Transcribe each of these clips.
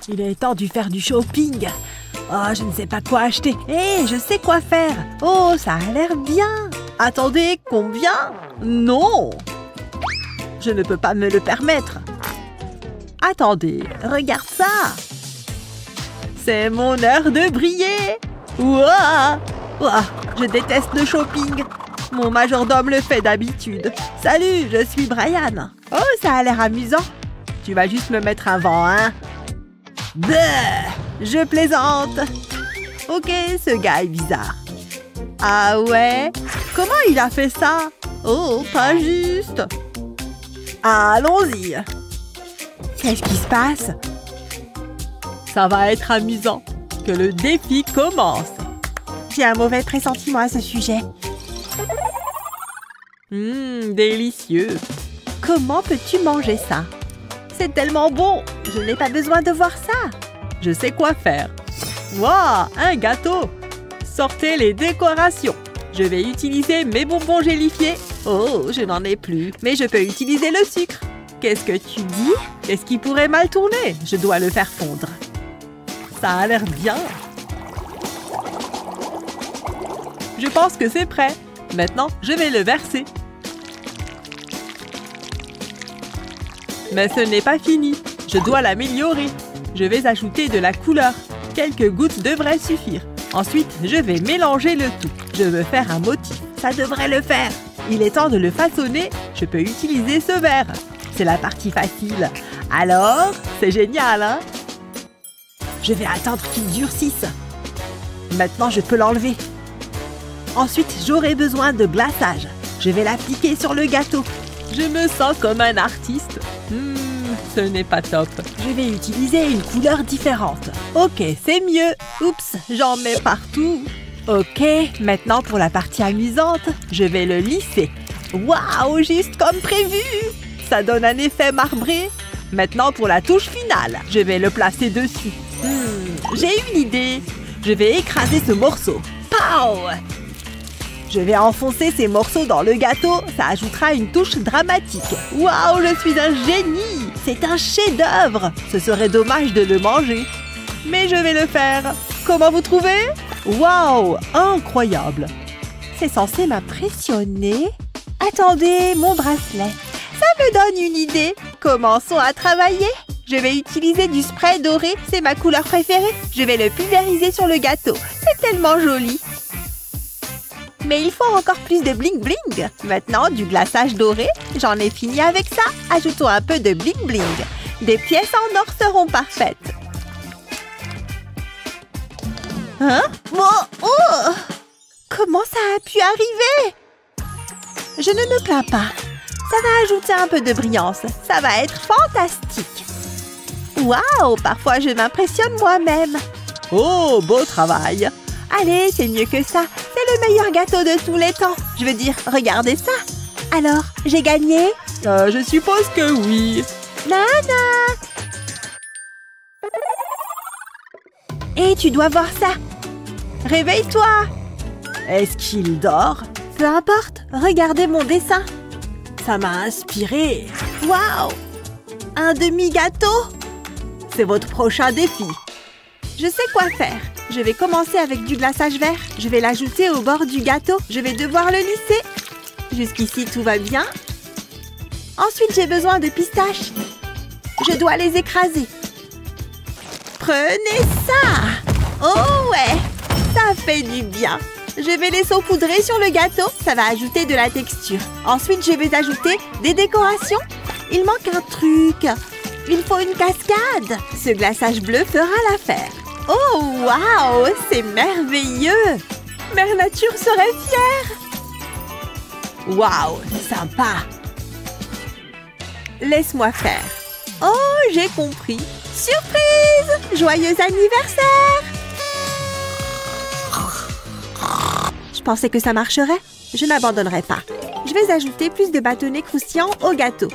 Il est temps de faire du shopping. Oh, je ne sais pas quoi acheter. Hé, je sais quoi faire. Oh, ça a l'air bien. Attendez, combien? Non. Je ne peux pas me le permettre. Attendez, regarde ça. C'est mon heure de briller. Ouah! Ouah, je déteste le shopping. Mon majordome le fait d'habitude. Salut, je suis Brian. Oh, ça a l'air amusant. Tu vas juste me mettre un vent, hein? Bleh, je plaisante. Ok, ce gars est bizarre. Ah ouais? Comment il a fait ça? Oh, pas juste. Allons-y. Qu'est-ce qui se passe? Ça va être amusant. Que le défi commence. J'ai un mauvais pressentiment à ce sujet. Délicieux. Comment peux-tu manger ça? C'est tellement bon. Je n'ai pas besoin de voir ça. Je sais quoi faire. Waouh, un gâteau. Sortez les décorations. Je vais utiliser mes bonbons gélifiés. Oh, je n'en ai plus. Mais je peux utiliser le sucre. Qu'est-ce que tu dis? Qu'est-ce qui pourrait mal tourner? Je dois le faire fondre. Ça a l'air bien. Je pense que c'est prêt. Maintenant, je vais le verser. Mais ce n'est pas fini. Je dois l'améliorer. Je vais ajouter de la couleur. Quelques gouttes devraient suffire. Ensuite, je vais mélanger le tout. Je veux faire un motif. Ça devrait le faire. Il est temps de le façonner. Je peux utiliser ce verre. C'est la partie facile. Alors, c'est génial, hein? Je vais attendre qu'il durcisse. Maintenant, je peux l'enlever. Ensuite, j'aurai besoin de glaçage. Je vais l'appliquer sur le gâteau. Je me sens comme un artiste. Ce n'est pas top. Je vais utiliser une couleur différente. Ok, c'est mieux. Oups, j'en mets partout. Ok, maintenant pour la partie amusante, je vais le lisser. Waouh, juste comme prévu. Ça donne un effet marbré. Maintenant pour la touche finale, je vais le placer dessus. J'ai une idée. Je vais écraser ce morceau. Pow! Je vais enfoncer ces morceaux dans le gâteau. Ça ajoutera une touche dramatique. Waouh, je suis un génie! C'est un chef-d'œuvre. Ce serait dommage de le manger. Mais je vais le faire. Comment vous trouvez? Waouh, incroyable! C'est censé m'impressionner. Attendez, mon bracelet. Ça me donne une idée. Commençons à travailler. Je vais utiliser du spray doré. C'est ma couleur préférée. Je vais le pulvériser sur le gâteau. C'est tellement joli. Mais il faut encore plus de bling bling. Maintenant, du glaçage doré. J'en ai fini avec ça. Ajoutons un peu de bling bling. Des pièces en or seront parfaites. Hein? Oh! Comment ça a pu arriver? Je ne me plains pas. Ça va ajouter un peu de brillance. Ça va être fantastique. Waouh! Parfois, je m'impressionne moi-même. Oh, beau travail! Allez, c'est mieux que ça. C'est le meilleur gâteau de tous les temps. Je veux dire, regardez ça. Alors, j'ai gagné? Je suppose que oui. Nana! Et tu dois voir ça. Réveille-toi. Est-ce qu'il dort? Peu importe. Regardez mon dessin. Ça m'a inspiré. Waouh! Un demi-gâteau? C'est votre prochain défi. Je sais quoi faire. Je vais commencer avec du glaçage vert. Je vais l'ajouter au bord du gâteau. Je vais devoir le lisser. Jusqu'ici, tout va bien. Ensuite, j'ai besoin de pistaches. Je dois les écraser. Prenez ça! Oh ouais! Ça fait du bien. Je vais les saupoudrer sur le gâteau. Ça va ajouter de la texture. Ensuite, je vais ajouter des décorations. Il manque un truc. Il faut une cascade. Ce glaçage bleu fera l'affaire. Oh, waouh! C'est merveilleux! Mère Nature serait fière! Waouh! Sympa! Laisse-moi faire. Oh, j'ai compris. Surprise! Joyeux anniversaire! Je pensais que ça marcherait. Je n'abandonnerai pas. Je vais ajouter plus de bâtonnets croustillants au gâteau.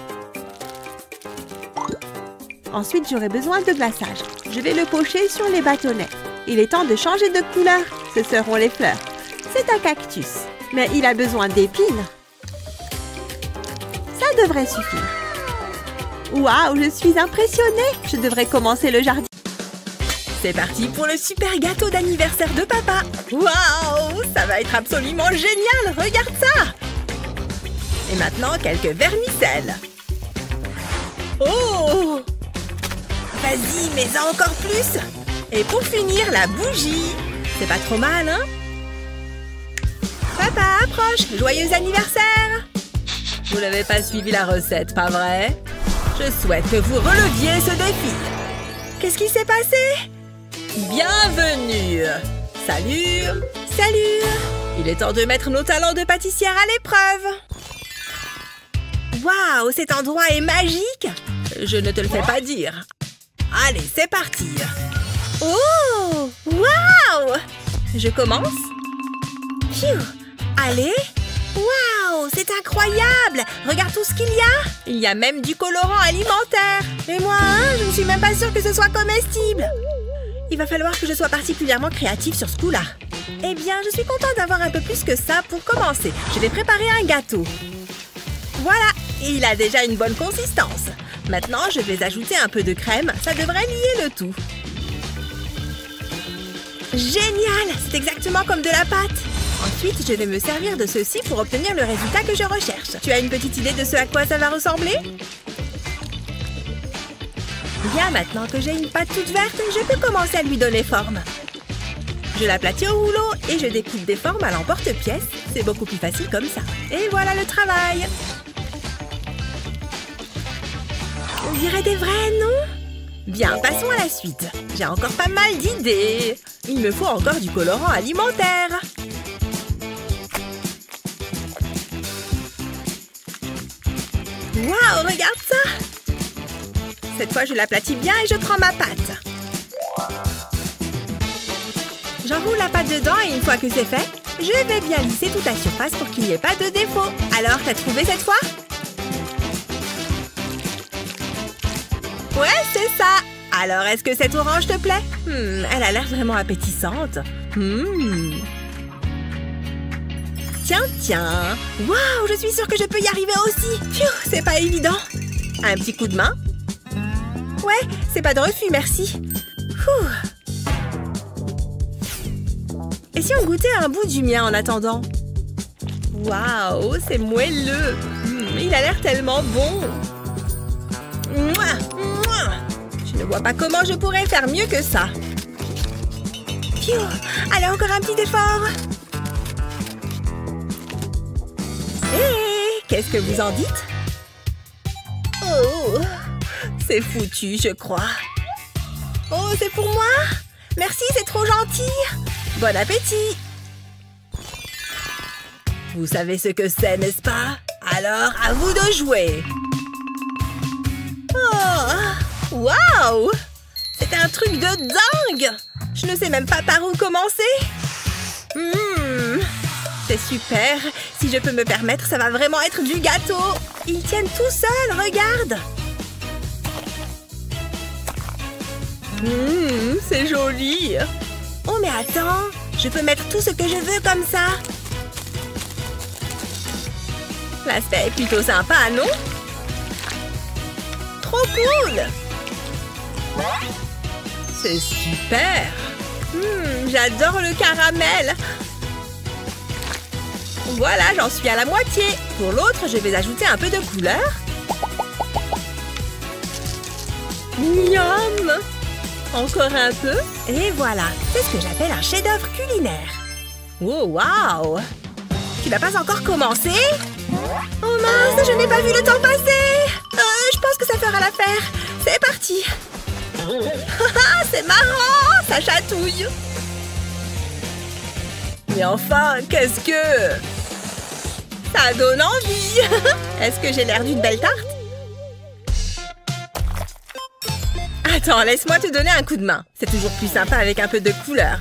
Ensuite, j'aurai besoin de glaçage. Je vais le pocher sur les bâtonnets. Il est temps de changer de couleur. Ce seront les fleurs. C'est un cactus, mais il a besoin d'épines. Ça devrait suffire. Waouh, je suis impressionnée. Je devrais commencer le jardin. C'est parti pour le super gâteau d'anniversaire de papa. Waouh, ça va être absolument génial. Regarde ça. Et maintenant, quelques vermicelles. Oh! Vas-y, mets-en encore plus. Et pour finir, la bougie. C'est pas trop mal, hein? Papa, approche. Joyeux anniversaire. Vous n'avez pas suivi la recette, pas vrai? Je souhaite que vous releviez ce défi. Qu'est-ce qui s'est passé? Bienvenue. Salut. Salut. Il est temps de mettre nos talents de pâtissière à l'épreuve. Waouh, cet endroit est magique. Je ne te le fais pas dire. Allez, c'est parti. Oh, waouh. Je commence. Phew. Allez. Waouh, c'est incroyable. Regarde tout ce qu'il y a. Il y a même du colorant alimentaire. Et moi, je ne suis même pas sûre que ce soit comestible. Il va falloir que je sois particulièrement créative sur ce coup-là. Eh bien, je suis contente d'avoir un peu plus que ça pour commencer. Je vais préparer un gâteau. Voilà, il a déjà une bonne consistance. Maintenant, je vais ajouter un peu de crème. Ça devrait lier le tout. Génial! C'est exactement comme de la pâte. Ensuite, je vais me servir de ceci pour obtenir le résultat que je recherche. Tu as une petite idée de ce à quoi ça va ressembler? Bien, maintenant que j'ai une pâte toute verte, je peux commencer à lui donner forme. Je l'aplatis au rouleau et je découpe des formes à l'emporte-pièce. C'est beaucoup plus facile comme ça. Et voilà le travail. On dirait des vrais, non? Bien, passons à la suite. J'ai encore pas mal d'idées. Il me faut encore du colorant alimentaire. Waouh, regarde ça! Cette fois, je l'aplatis bien et je prends ma pâte. J'enroule la pâte dedans et une fois que c'est fait, je vais bien lisser toute la surface pour qu'il n'y ait pas de défaut. Alors, t'as trouvé cette fois? Ouais, c'est ça! Alors, est-ce que cette orange te plaît? Elle a l'air vraiment appétissante. Tiens, tiens. Waouh, je suis sûre que je peux y arriver aussi. Pfiou, c'est pas évident. Un petit coup de main? Ouais, c'est pas de refus, merci. Et si on goûtait un bout du mien en attendant? Waouh, c'est moelleux. Il a l'air tellement bon. Mouah, mouah. Je ne vois pas comment je pourrais faire mieux que ça. Pfiou, allez, encore un petit effort. Hé, qu'est-ce que vous en dites? Oh, c'est foutu, je crois. Oh, c'est pour moi? Merci, c'est trop gentil. Bon appétit. Vous savez ce que c'est, n'est-ce pas? Alors, à vous de jouer. Oh, waouh! C'est un truc de dingue! Je ne sais même pas par où commencer. C'est super. Si je peux me permettre, ça va vraiment être du gâteau. Ils tiennent tout seuls, regarde. C'est joli. Oh, mais attends. Je peux mettre tout ce que je veux comme ça. L'aspect est plutôt sympa, non? Trop cool. C'est super. J'adore le caramel. Voilà, j'en suis à la moitié. Pour l'autre, je vais ajouter un peu de couleur. Miam! Encore un peu. Et voilà, c'est ce que j'appelle un chef-d'œuvre culinaire. Oh, waouh! Tu n'as pas encore commencé? Oh mince, je n'ai pas vu le temps passer. Je pense que ça fera l'affaire. C'est parti. C'est marrant, ça chatouille. Mais enfin, qu'est-ce que... Ça donne envie. Est-ce que j'ai l'air d'une belle tarte? Attends, laisse-moi te donner un coup de main. C'est toujours plus sympa avec un peu de couleur.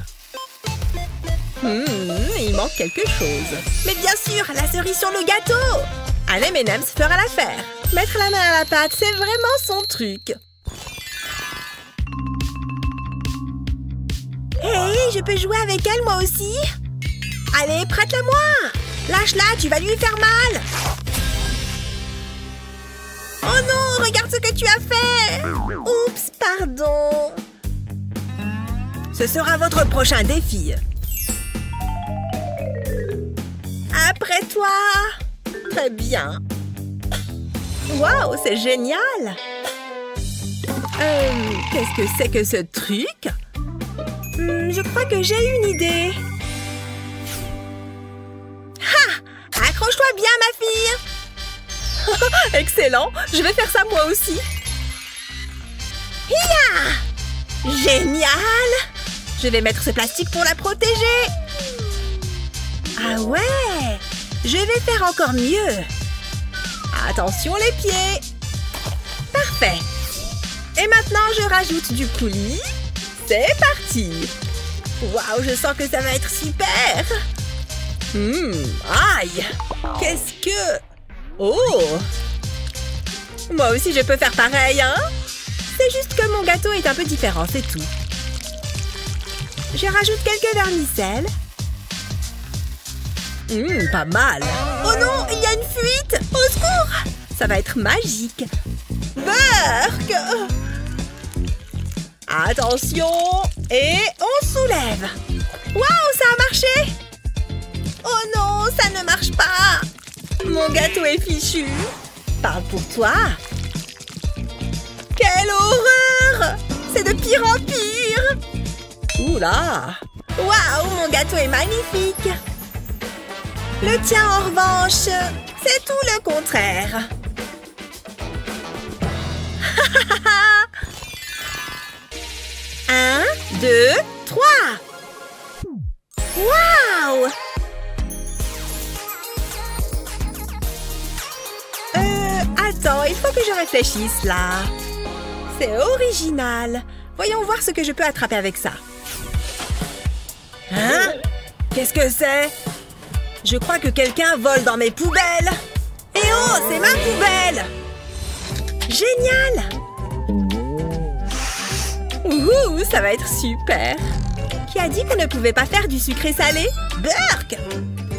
Il manque quelque chose. Mais bien sûr, la cerise sur le gâteau. Un M&M's fera l'affaire. Mettre la main à la pâte, c'est vraiment son truc. Hey, je peux jouer avec elle, moi aussi? Allez, prête-la-moi. Lâche-la, tu vas lui faire mal. Oh non, regarde ce que tu as fait. Oups, pardon. Ce sera votre prochain défi. Après toi. Très bien. Waouh, c'est génial. Qu'est-ce que c'est que ce truc? Je crois que j'ai une idée. Ha! Accroche-toi bien, ma fille. Excellent. Je vais faire ça moi aussi. Hiya! Génial! Je vais mettre ce plastique pour la protéger. Ah ouais! Je vais faire encore mieux. Attention les pieds. Parfait. Et maintenant, je rajoute du coulis. C'est parti. Waouh, je sens que ça va être super. Aïe. Qu'est-ce que... Oh! Moi aussi, je peux faire pareil, hein? C'est juste que mon gâteau est un peu différent, c'est tout. Je rajoute quelques vermicelles. Pas mal. Oh non, il y a une fuite. Au secours! Ça va être magique. Burk! Attention! Et on soulève. Waouh, ça a marché! Oh non, ça ne marche pas. Mon gâteau est fichu. Parle pour toi. Quelle horreur! C'est de pire en pire. Oula! Waouh, mon gâteau est magnifique. Le tien, en revanche, c'est tout le contraire. 1, 2, 3. Waouh! Attends, il faut que je réfléchisse là. C'est original. Voyons voir ce que je peux attraper avec ça. Hein? Qu'est-ce que c'est? Je crois que quelqu'un vole dans mes poubelles. Eh oh, c'est ma poubelle! Génial! Ouh, ça va être super! Qui a dit qu'on ne pouvait pas faire du sucré salé? Burk!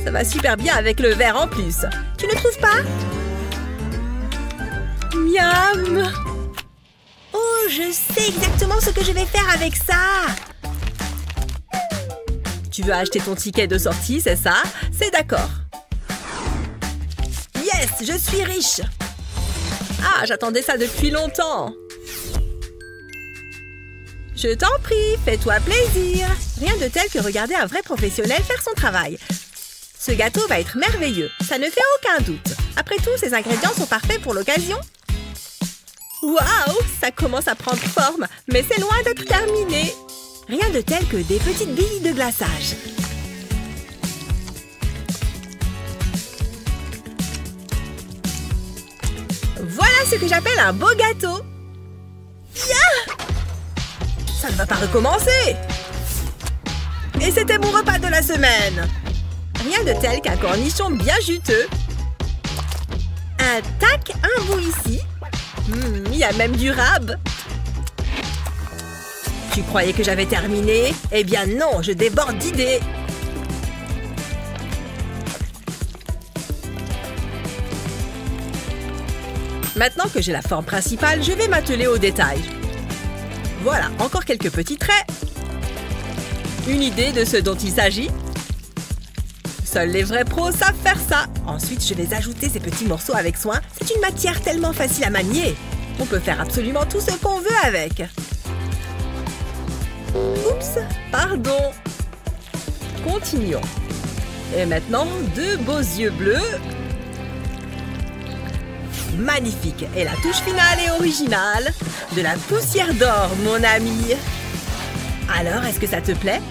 Ça va super bien avec le verre en plus. Tu ne trouves pas? Miam! Oh, je sais exactement ce que je vais faire avec ça! Tu veux acheter ton ticket de sortie, c'est ça? C'est d'accord. Yes, je suis riche! Ah, j'attendais ça depuis longtemps! Je t'en prie, fais-toi plaisir! Rien de tel que regarder un vrai professionnel faire son travail. Ce gâteau va être merveilleux, ça ne fait aucun doute. Après tout, ces ingrédients sont parfaits pour l'occasion. Waouh, ça commence à prendre forme, mais c'est loin d'être terminé. Rien de tel que des petites billes de glaçage. Voilà ce que j'appelle un beau gâteau. Yeah! Ça ne va pas recommencer. Et c'était mon repas de la semaine. Rien de tel qu'un cornichon bien juteux. Un tac, un bout ici. Il y a même du rab. Tu croyais que j'avais terminé? Eh bien non, je déborde d'idées. Maintenant que j'ai la forme principale, je vais m'atteler aux détails. Voilà, encore quelques petits traits. Une idée de ce dont il s'agit? Seuls les vrais pros savent faire ça. Ensuite, je vais ajouter ces petits morceaux avec soin. C'est une matière tellement facile à manier. On peut faire absolument tout ce qu'on veut avec. Oups, pardon. Continuons. Et maintenant, deux beaux yeux bleus. Magnifique. Et la touche finale est originale. De la poussière d'or, mon ami. Alors, est-ce que ça te plaît?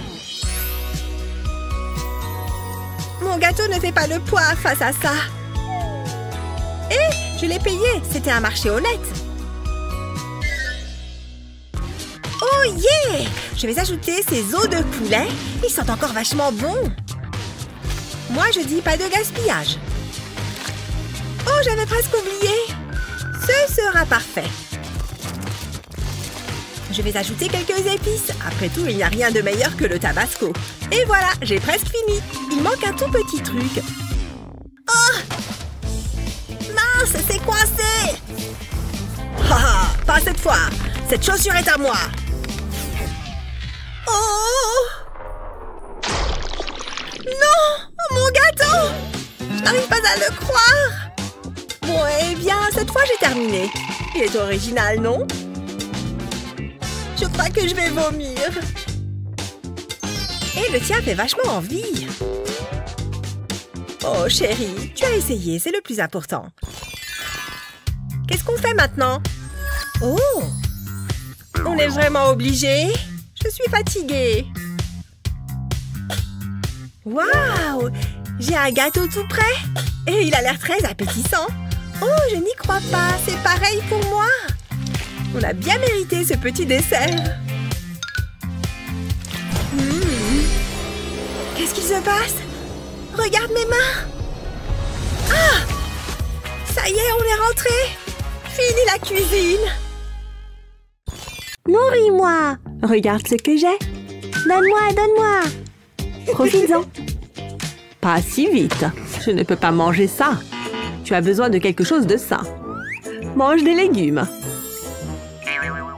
Mon gâteau ne fait pas le poids face à ça. Eh, je l'ai payé. C'était un marché honnête. Oh yeah! Je vais ajouter ces os de poulet. Ils sont encore vachement bons. Moi, je dis pas de gaspillage. Oh, j'avais presque oublié. Ce sera parfait. Je vais ajouter quelques épices. Après tout, il n'y a rien de meilleur que le tabasco. Et voilà, j'ai presque fini. Il manque un tout petit truc. Oh! Mince, c'est coincé! Haha, pas cette fois. Cette chaussure est à moi. Oh! terminé. Il est original, non? Je crois que je vais vomir. Et le tien fait vachement envie. Oh, chérie, tu as essayé, c'est le plus important. Qu'est-ce qu'on fait maintenant? Oh! On est vraiment obligé? Je suis fatiguée. Waouh! J'ai un gâteau tout prêt. Et il a l'air très appétissant. Oh, je n'y crois pas. C'est pareil pour moi. On a bien mérité ce petit dessert. Qu'est-ce qu'il se passe? Regarde mes mains. Ah! Ça y est, on est rentré. Fini la cuisine. Nourris-moi. Regarde ce que j'ai. Donne-moi, donne-moi. Profites-en. Pas si vite. Je ne peux pas manger ça. Tu as besoin de quelque chose de sain. Mange des légumes.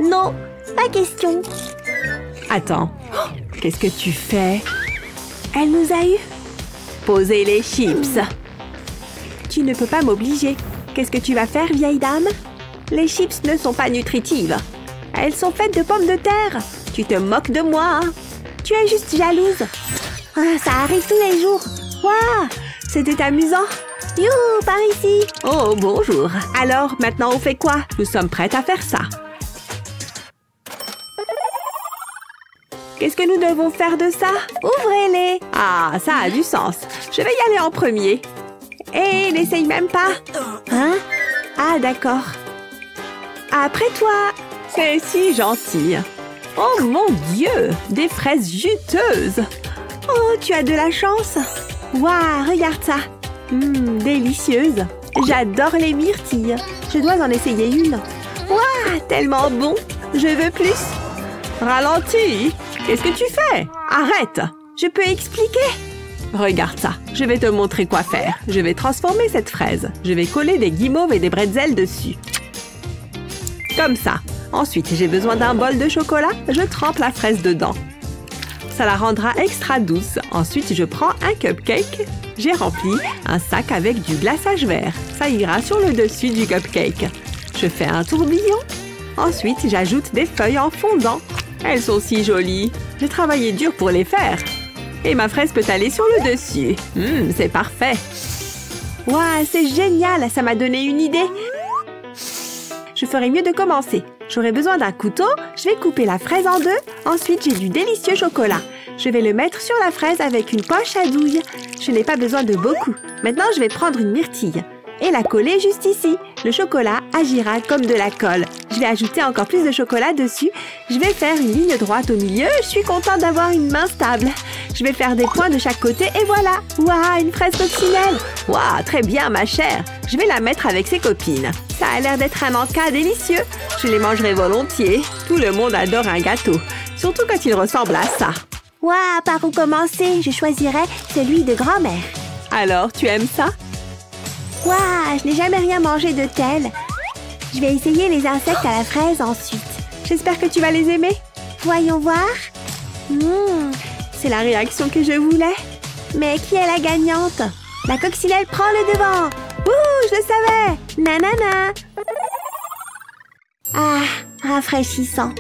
Non, pas question. Attends. Qu'est-ce que tu fais? Elle nous a eu. Poser les chips. Tu ne peux pas m'obliger. Qu'est-ce que tu vas faire, vieille dame? Les chips ne sont pas nutritives. Elles sont faites de pommes de terre. Tu te moques de moi, hein? Tu es juste jalouse. Ah, ça arrive tous les jours. Waouh, c'était amusant. Youhou, par ici. Oh, bonjour. Alors, maintenant, on fait quoi? Nous sommes prêtes à faire ça. Qu'est-ce que nous devons faire de ça? Ouvrez-les. Ah, ça a du sens. Je vais y aller en premier. Hé, n'essaye même pas. Hein? Ah, d'accord. Après toi. C'est si gentil. Oh mon Dieu, des fraises juteuses. Oh, tu as de la chance. Waouh, regarde ça. Délicieuse. J'adore les myrtilles. Je dois en essayer une. Waouh, tellement bon. Je veux plus. Ralentis. Qu'est-ce que tu fais? Arrête. Je peux expliquer? Regarde ça. Je vais te montrer quoi faire. Je vais transformer cette fraise. Je vais coller des guimauves et des bretzels dessus. Comme ça. Ensuite, j'ai besoin d'un bol de chocolat. Je trempe la fraise dedans. Ça la rendra extra douce. Ensuite, je prends un cupcake. J'ai rempli un sac avec du glaçage vert. Ça ira sur le dessus du cupcake. Je fais un tourbillon. Ensuite, j'ajoute des feuilles en fondant. Elles sont si jolies. J'ai travaillé dur pour les faire. Et ma fraise peut aller sur le dessus. C'est parfait. Waouh, c'est génial. Ça m'a donné une idée. Je ferais mieux de commencer. J'aurai besoin d'un couteau. Je vais couper la fraise en deux. Ensuite, j'ai du délicieux chocolat. Je vais le mettre sur la fraise avec une poche à douille. Je n'ai pas besoin de beaucoup. Maintenant, je vais prendre une myrtille et la coller juste ici. Le chocolat agira comme de la colle. Je vais ajouter encore plus de chocolat dessus. Je vais faire une ligne droite au milieu. Je suis contente d'avoir une main stable. Je vais faire des points de chaque côté et voilà. Waouh, une fraise coccinelle. Waouh, très bien ma chère. Je vais la mettre avec ses copines. Ça a l'air d'être un encas délicieux. Je les mangerai volontiers. Tout le monde adore un gâteau. Surtout quand il ressemble à ça. Waouh, par où commencer? Je choisirais celui de grand-mère. Alors, tu aimes ça? Waouh, je n'ai jamais rien mangé de tel. Je vais essayer les insectes à la fraise ensuite. J'espère que tu vas les aimer. Voyons voir. C'est la réaction que je voulais. Mais qui est la gagnante? La coccinelle prend le devant. Ouh, je le savais. Nanana. Ah, rafraîchissant.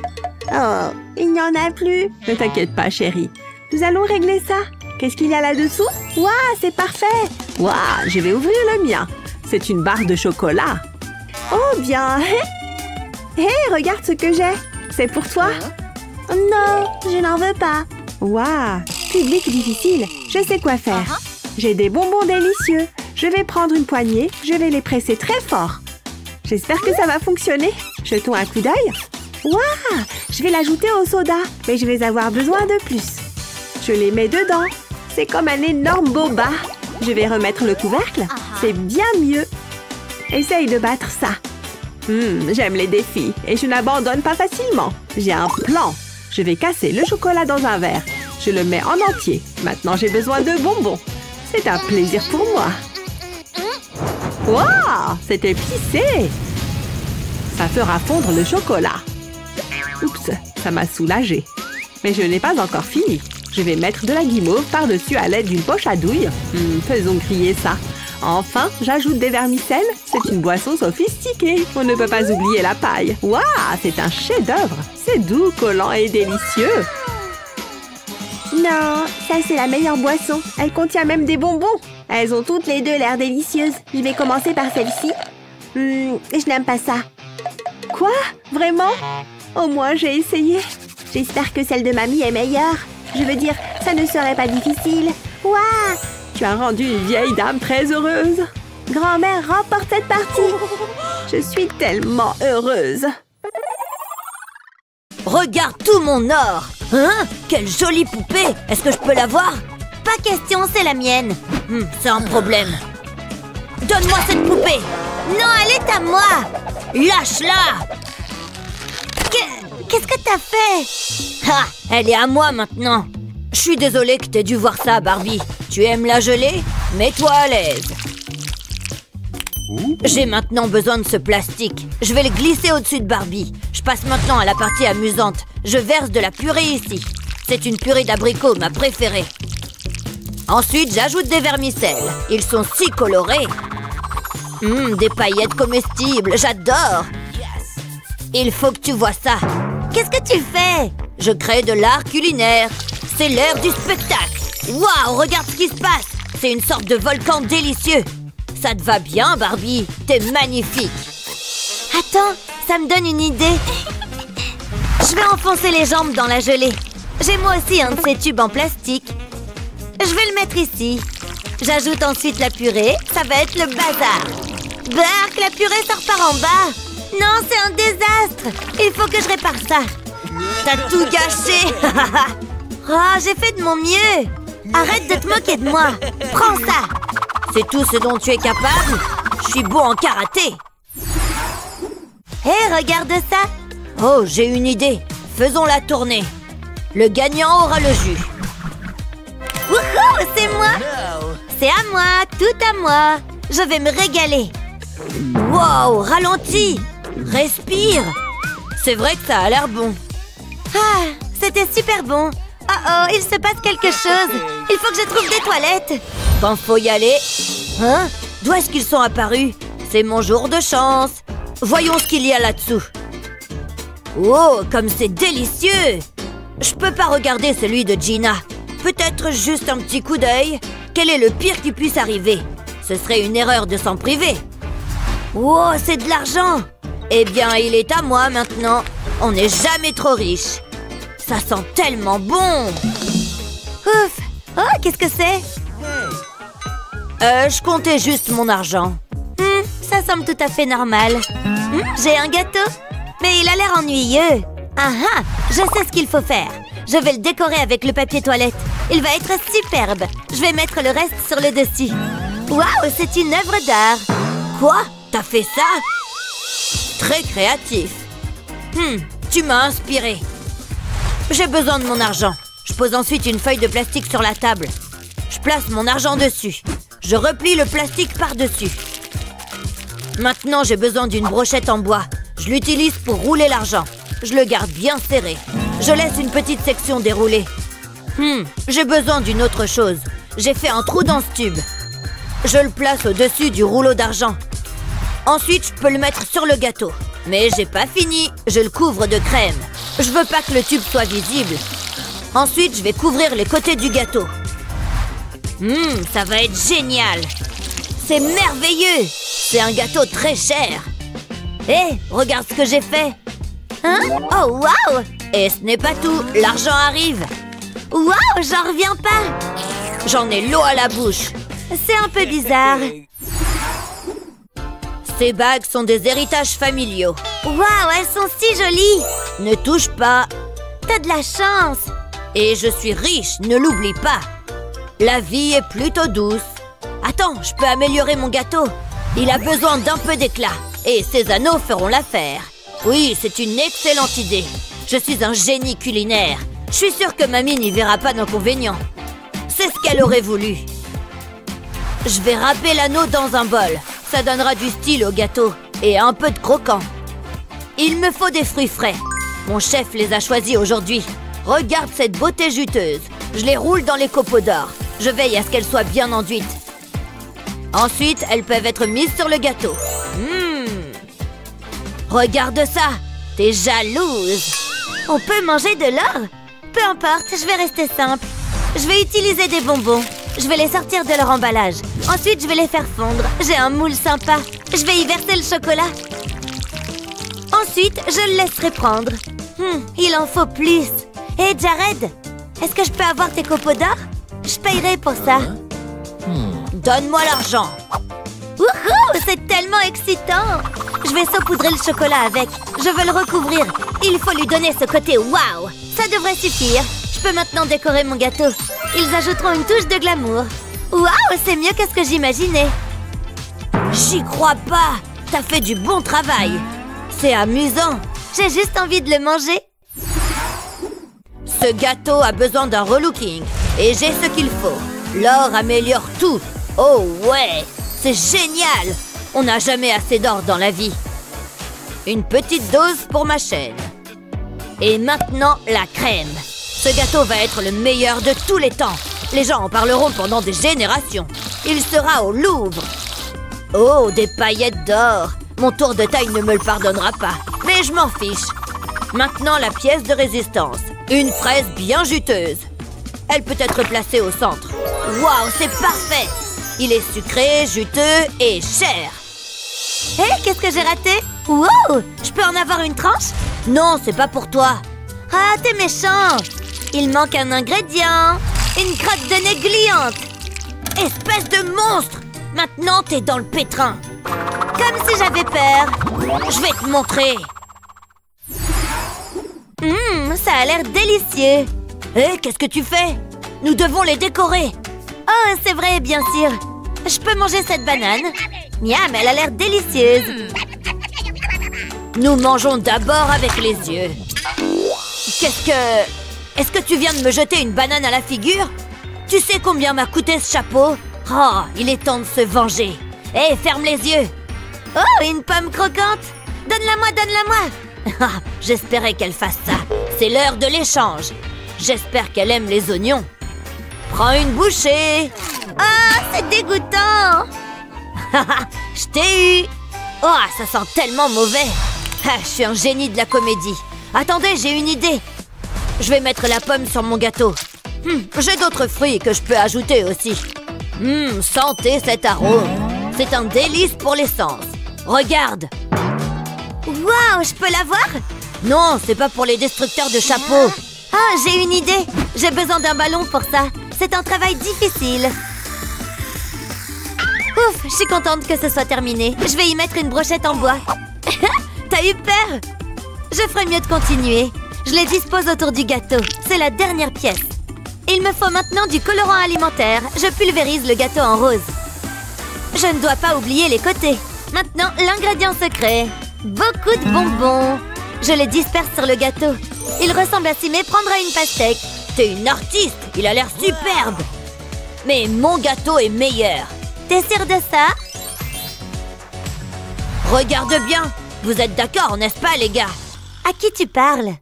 Oh, il n'y en a plus. Ne t'inquiète pas, chérie. Nous allons régler ça. Qu'est-ce qu'il y a là-dessous? Waouh, c'est parfait. Waouh, je vais ouvrir le mien. C'est une barre de chocolat. Oh, bien. Hé, regarde ce que j'ai. C'est pour toi? Non, je n'en veux pas. Waouh, public difficile. Je sais quoi faire. J'ai des bonbons délicieux. Je vais prendre une poignée. Je vais les presser très fort. J'espère que ça va fonctionner. Jetons un coup d'œil. Waouh, je vais l'ajouter au soda. Mais je vais avoir besoin de plus. Je les mets dedans. C'est comme un énorme boba. Je vais remettre le couvercle. C'est bien mieux. Essaye de battre ça. J'aime les défis et je n'abandonne pas facilement. J'ai un plan. Je vais casser le chocolat dans un verre. Je le mets en entier. Maintenant, j'ai besoin de bonbons. C'est un plaisir pour moi. Waouh, c'est épicé. Ça fera fondre le chocolat. Oups, ça m'a soulagée. Mais je n'ai pas encore fini. Je vais mettre de la guimauve par-dessus à l'aide d'une poche à douille. Faisons griller ça. Enfin, j'ajoute des vermicelles. C'est une boisson sophistiquée. On ne peut pas oublier la paille. Waouh, c'est un chef-d'œuvre. C'est doux, collant et délicieux. Non, ça c'est la meilleure boisson. Elle contient même des bonbons. Elles ont toutes les deux l'air délicieuses. Je vais commencer par celle-ci. Je n'aime pas ça. Quoi? Vraiment? Au moins, j'ai essayé. J'espère que celle de mamie est meilleure. Je veux dire, ça ne serait pas difficile. Waouh! Tu as rendu une vieille dame très heureuse. Grand-mère remporte cette partie. Je suis tellement heureuse. Regarde tout mon or! Hein? Quelle jolie poupée! Est-ce que je peux la voir? Pas question, c'est la mienne. C'est un problème. Donne-moi cette poupée! Non, elle est à moi! Lâche-la! Qu'est-ce que t'as fait? Ah, elle est à moi maintenant. Je suis désolée que t'aies dû voir ça, Barbie. Tu aimes la gelée? Mets-toi à l'aise. J'ai maintenant besoin de ce plastique. Je vais le glisser au-dessus de Barbie. Je passe maintenant à la partie amusante. Je verse de la purée ici. C'est une purée d'abricot, ma préférée. Ensuite, j'ajoute des vermicelles. Ils sont si colorés. Des paillettes comestibles, j'adore. Il faut que tu vois ça. Qu'est-ce que tu fais? Je crée de l'art culinaire. C'est l'heure du spectacle. Waouh, regarde ce qui se passe. C'est une sorte de volcan délicieux. Ça te va bien, Barbie? T'es magnifique. Attends, ça me donne une idée. Je vais enfoncer les jambes dans la gelée. J'ai moi aussi un de ces tubes en plastique. Je vais le mettre ici. J'ajoute ensuite la purée. Ça va être le bazar. Bark, la purée sort par en bas. Non, c'est un désastre. Il faut que je répare ça. T'as tout gâché. Oh, j'ai fait de mon mieux. Arrête de te moquer de moi. Prends ça. C'est tout ce dont tu es capable? Je suis bon en karaté. Hé, regarde ça. Oh, j'ai une idée. Faisons-la tourner. Le gagnant aura le jus. Wouhou, c'est moi. C'est à moi, tout à moi. Je vais me régaler. Wow, ralentis. Respire. C'est vrai que ça a l'air bon. Ah, c'était super bon. Oh, il se passe quelque chose. Il faut que je trouve des toilettes. Quand faut y aller. Hein? D'où est-ce qu'ils sont apparus? C'est mon jour de chance. Voyons ce qu'il y a là-dessous. Oh, comme c'est délicieux! Je peux pas regarder celui de Gina. Peut-être juste un petit coup d'œil. Quel est le pire qui puisse arriver? Ce serait une erreur de s'en priver. Oh, c'est de l'argent! Eh bien, il est à moi maintenant. On n'est jamais trop riche. Ça sent tellement bon! Ouf! Oh, qu'est-ce que c'est? Je comptais juste mon argent. Ça semble tout à fait normal. J'ai un gâteau, mais il a l'air ennuyeux. Ah ah! Je sais ce qu'il faut faire. Je vais le décorer avec le papier toilette. Il va être superbe. Je vais mettre le reste sur le dessus. Waouh, c'est une œuvre d'art. Quoi? T'as fait ça? Très créatif. Tu m'as inspiré. J'ai besoin de mon argent. Je pose ensuite une feuille de plastique sur la table. Je place mon argent dessus. Je replie le plastique par-dessus. Maintenant, j'ai besoin d'une brochette en bois. Je l'utilise pour rouler l'argent. Je le garde bien serré. Je laisse une petite section déroulée. J'ai besoin d'une autre chose. J'ai fait un trou dans ce tube. Je le place au-dessus du rouleau d'argent. Ensuite, je peux le mettre sur le gâteau. Mais j'ai pas fini. Je le couvre de crème. Je veux pas que le tube soit visible. Ensuite, je vais couvrir les côtés du gâteau. Ça va être génial. C'est merveilleux. C'est un gâteau très cher. Hé, regarde ce que j'ai fait. Hein? Oh, waouh! Et ce n'est pas tout. L'argent arrive. Waouh, j'en reviens pas. J'en ai l'eau à la bouche. C'est un peu bizarre. Ces bagues sont des héritages familiaux. Waouh, elles sont si jolies. Ne touche pas. T'as de la chance. Et je suis riche, ne l'oublie pas. La vie est plutôt douce. Attends, je peux améliorer mon gâteau. Il a besoin d'un peu d'éclat. Et ces anneaux feront l'affaire. Oui, c'est une excellente idée. Je suis un génie culinaire. Je suis sûre que mamie n'y verra pas d'inconvénient. C'est ce qu'elle aurait voulu. Je vais râper l'anneau dans un bol. Ça donnera du style au gâteau. Et un peu de croquant. Il me faut des fruits frais. Mon chef les a choisis aujourd'hui. Regarde cette beauté juteuse. Je les roule dans les copeaux d'or. Je veille à ce qu'elles soient bien enduites. Ensuite, elles peuvent être mises sur le gâteau. Regarde ça! T'es jalouse! On peut manger de l'or? Peu importe, je vais rester simple. Je vais utiliser des bonbons. Je vais les sortir de leur emballage. Ensuite, je vais les faire fondre. J'ai un moule sympa. Je vais y verser le chocolat. Ensuite, je le laisserai prendre. Il en faut plus. Hé, Jared, est-ce que je peux avoir tes copeaux d'or? Je payerai pour ça. Donne-moi l'argent. Wouhou, c'est tellement excitant. Je vais saupoudrer le chocolat avec. Je veux le recouvrir. Il faut lui donner ce côté waouh. Ça devrait suffire. Je peux maintenant décorer mon gâteau. Ils ajouteront une touche de glamour. Waouh, c'est mieux que ce que j'imaginais. J'y crois pas. T'as fait du bon travail. C'est amusant. J'ai juste envie de le manger. Ce gâteau a besoin d'un relooking. Et j'ai ce qu'il faut. L'or améliore tout. Oh ouais, c'est génial. On n'a jamais assez d'or dans la vie. Une petite dose pour ma chaîne. Et maintenant, la crème. Ce gâteau va être le meilleur de tous les temps. Les gens en parleront pendant des générations. Il sera au Louvre. Oh, des paillettes d'or. Mon tour de taille ne me le pardonnera pas. Mais je m'en fiche. Maintenant, la pièce de résistance. Une fraise bien juteuse. Elle peut être placée au centre. Waouh, c'est parfait. Il est sucré, juteux et cher. Hé, qu'est-ce que j'ai raté? Wow, je peux en avoir une tranche? Non, c'est pas pour toi. Ah, t'es méchant. Il manque un ingrédient. Une crotte de nez gluante. Espèce de monstre. Maintenant, t'es dans le pétrin. Comme si j'avais peur. Je vais te montrer. Ça a l'air délicieux. Hé, qu'est-ce que tu fais? Nous devons les décorer. Oh, c'est vrai, bien sûr. Je peux manger cette banane? Miam, elle a l'air délicieuse. Nous mangeons d'abord avec les yeux. Est-ce que tu viens de me jeter une banane à la figure? Tu sais combien m'a coûté ce chapeau? Oh, il est temps de se venger. Hé, ferme les yeux. Oh, une pomme croquante. Donne-la-moi, donne-la-moi. J'espérais qu'elle fasse ça. C'est l'heure de l'échange. J'espère qu'elle aime les oignons. Prends une bouchée. Ah, c'est dégoûtant. Je t'ai eu. Oh, ça sent tellement mauvais. Je suis un génie de la comédie. Attendez, j'ai une idée. Je vais mettre la pomme sur mon gâteau. J'ai d'autres fruits que je peux ajouter aussi. Sentez cet arôme. C'est un délice pour les sens. Regarde. Waouh, je peux l'avoir? Non, c'est pas pour les destructeurs de chapeaux. Ah, j'ai une idée. J'ai besoin d'un ballon pour ça. C'est un travail difficile. Ouf, je suis contente que ce soit terminé. Je vais y mettre une brochette en bois. T'as eu peur? Je ferais mieux de continuer. Je les dispose autour du gâteau. C'est la dernière pièce. Il me faut maintenant du colorant alimentaire. Je pulvérise le gâteau en rose. Je ne dois pas oublier les côtés. Maintenant, l'ingrédient secret. Beaucoup de bonbons. Je les disperse sur le gâteau. Il ressemble à s'y méprendre à une pastèque. T'es une artiste. Il a l'air superbe. Mais mon gâteau est meilleur. T'es sûr de ça? Regarde bien. Vous êtes d'accord, n'est-ce pas, les gars? À qui tu parles?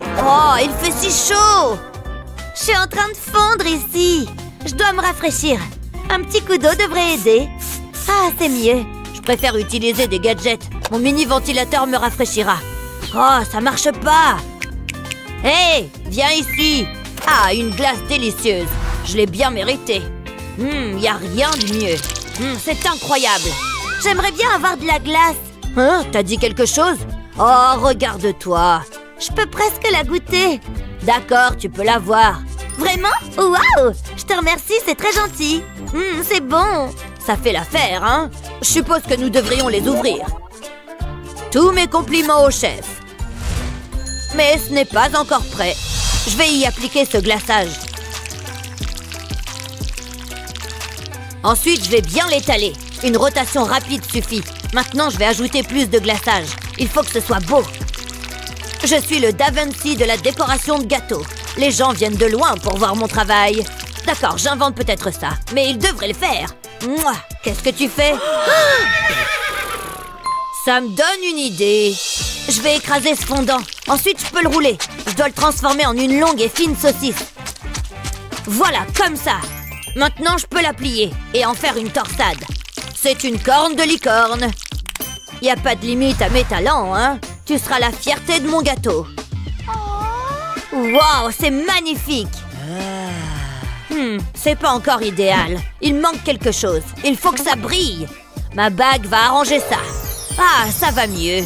Oh, il fait si chaud! Je suis en train de fondre ici. Je dois me rafraîchir. Un petit coup d'eau devrait aider. Ah, c'est mieux. Je préfère utiliser des gadgets. Mon mini-ventilateur me rafraîchira. Oh, ça marche pas. Hé, viens ici. Ah, une glace délicieuse. Je l'ai bien méritée. Y a rien de mieux. C'est incroyable. J'aimerais bien avoir de la glace. Hein, t'as dit quelque chose? Oh, regarde-toi. Je peux presque la goûter. D'accord, tu peux la voir. Vraiment? Waouh! Je te remercie, c'est très gentil. C'est bon. Ça fait l'affaire, hein? Je suppose que nous devrions les ouvrir. Tous mes compliments au chef. Mais ce n'est pas encore prêt. Je vais y appliquer ce glaçage. Ensuite, je vais bien l'étaler. Une rotation rapide suffit. Maintenant, je vais ajouter plus de glaçage. Il faut que ce soit beau. Je suis le Da Vinci de la décoration de gâteaux. Les gens viennent de loin pour voir mon travail. D'accord, j'invente peut-être ça, mais ils devraient le faire. Mouah, qu'est-ce que tu fais? Ça me donne une idée. Je vais écraser ce fondant. Ensuite, je peux le rouler. Je dois le transformer en une longue et fine saucisse. Voilà, comme ça. Maintenant, je peux la plier et en faire une torsade. C'est une corne de licorne. Y a pas de limite à mes talents, hein? Tu seras la fierté de mon gâteau. Waouh, c'est magnifique! C'est pas encore idéal. Il manque quelque chose. Il faut que ça brille. Ma bague va arranger ça. Ah, ça va mieux.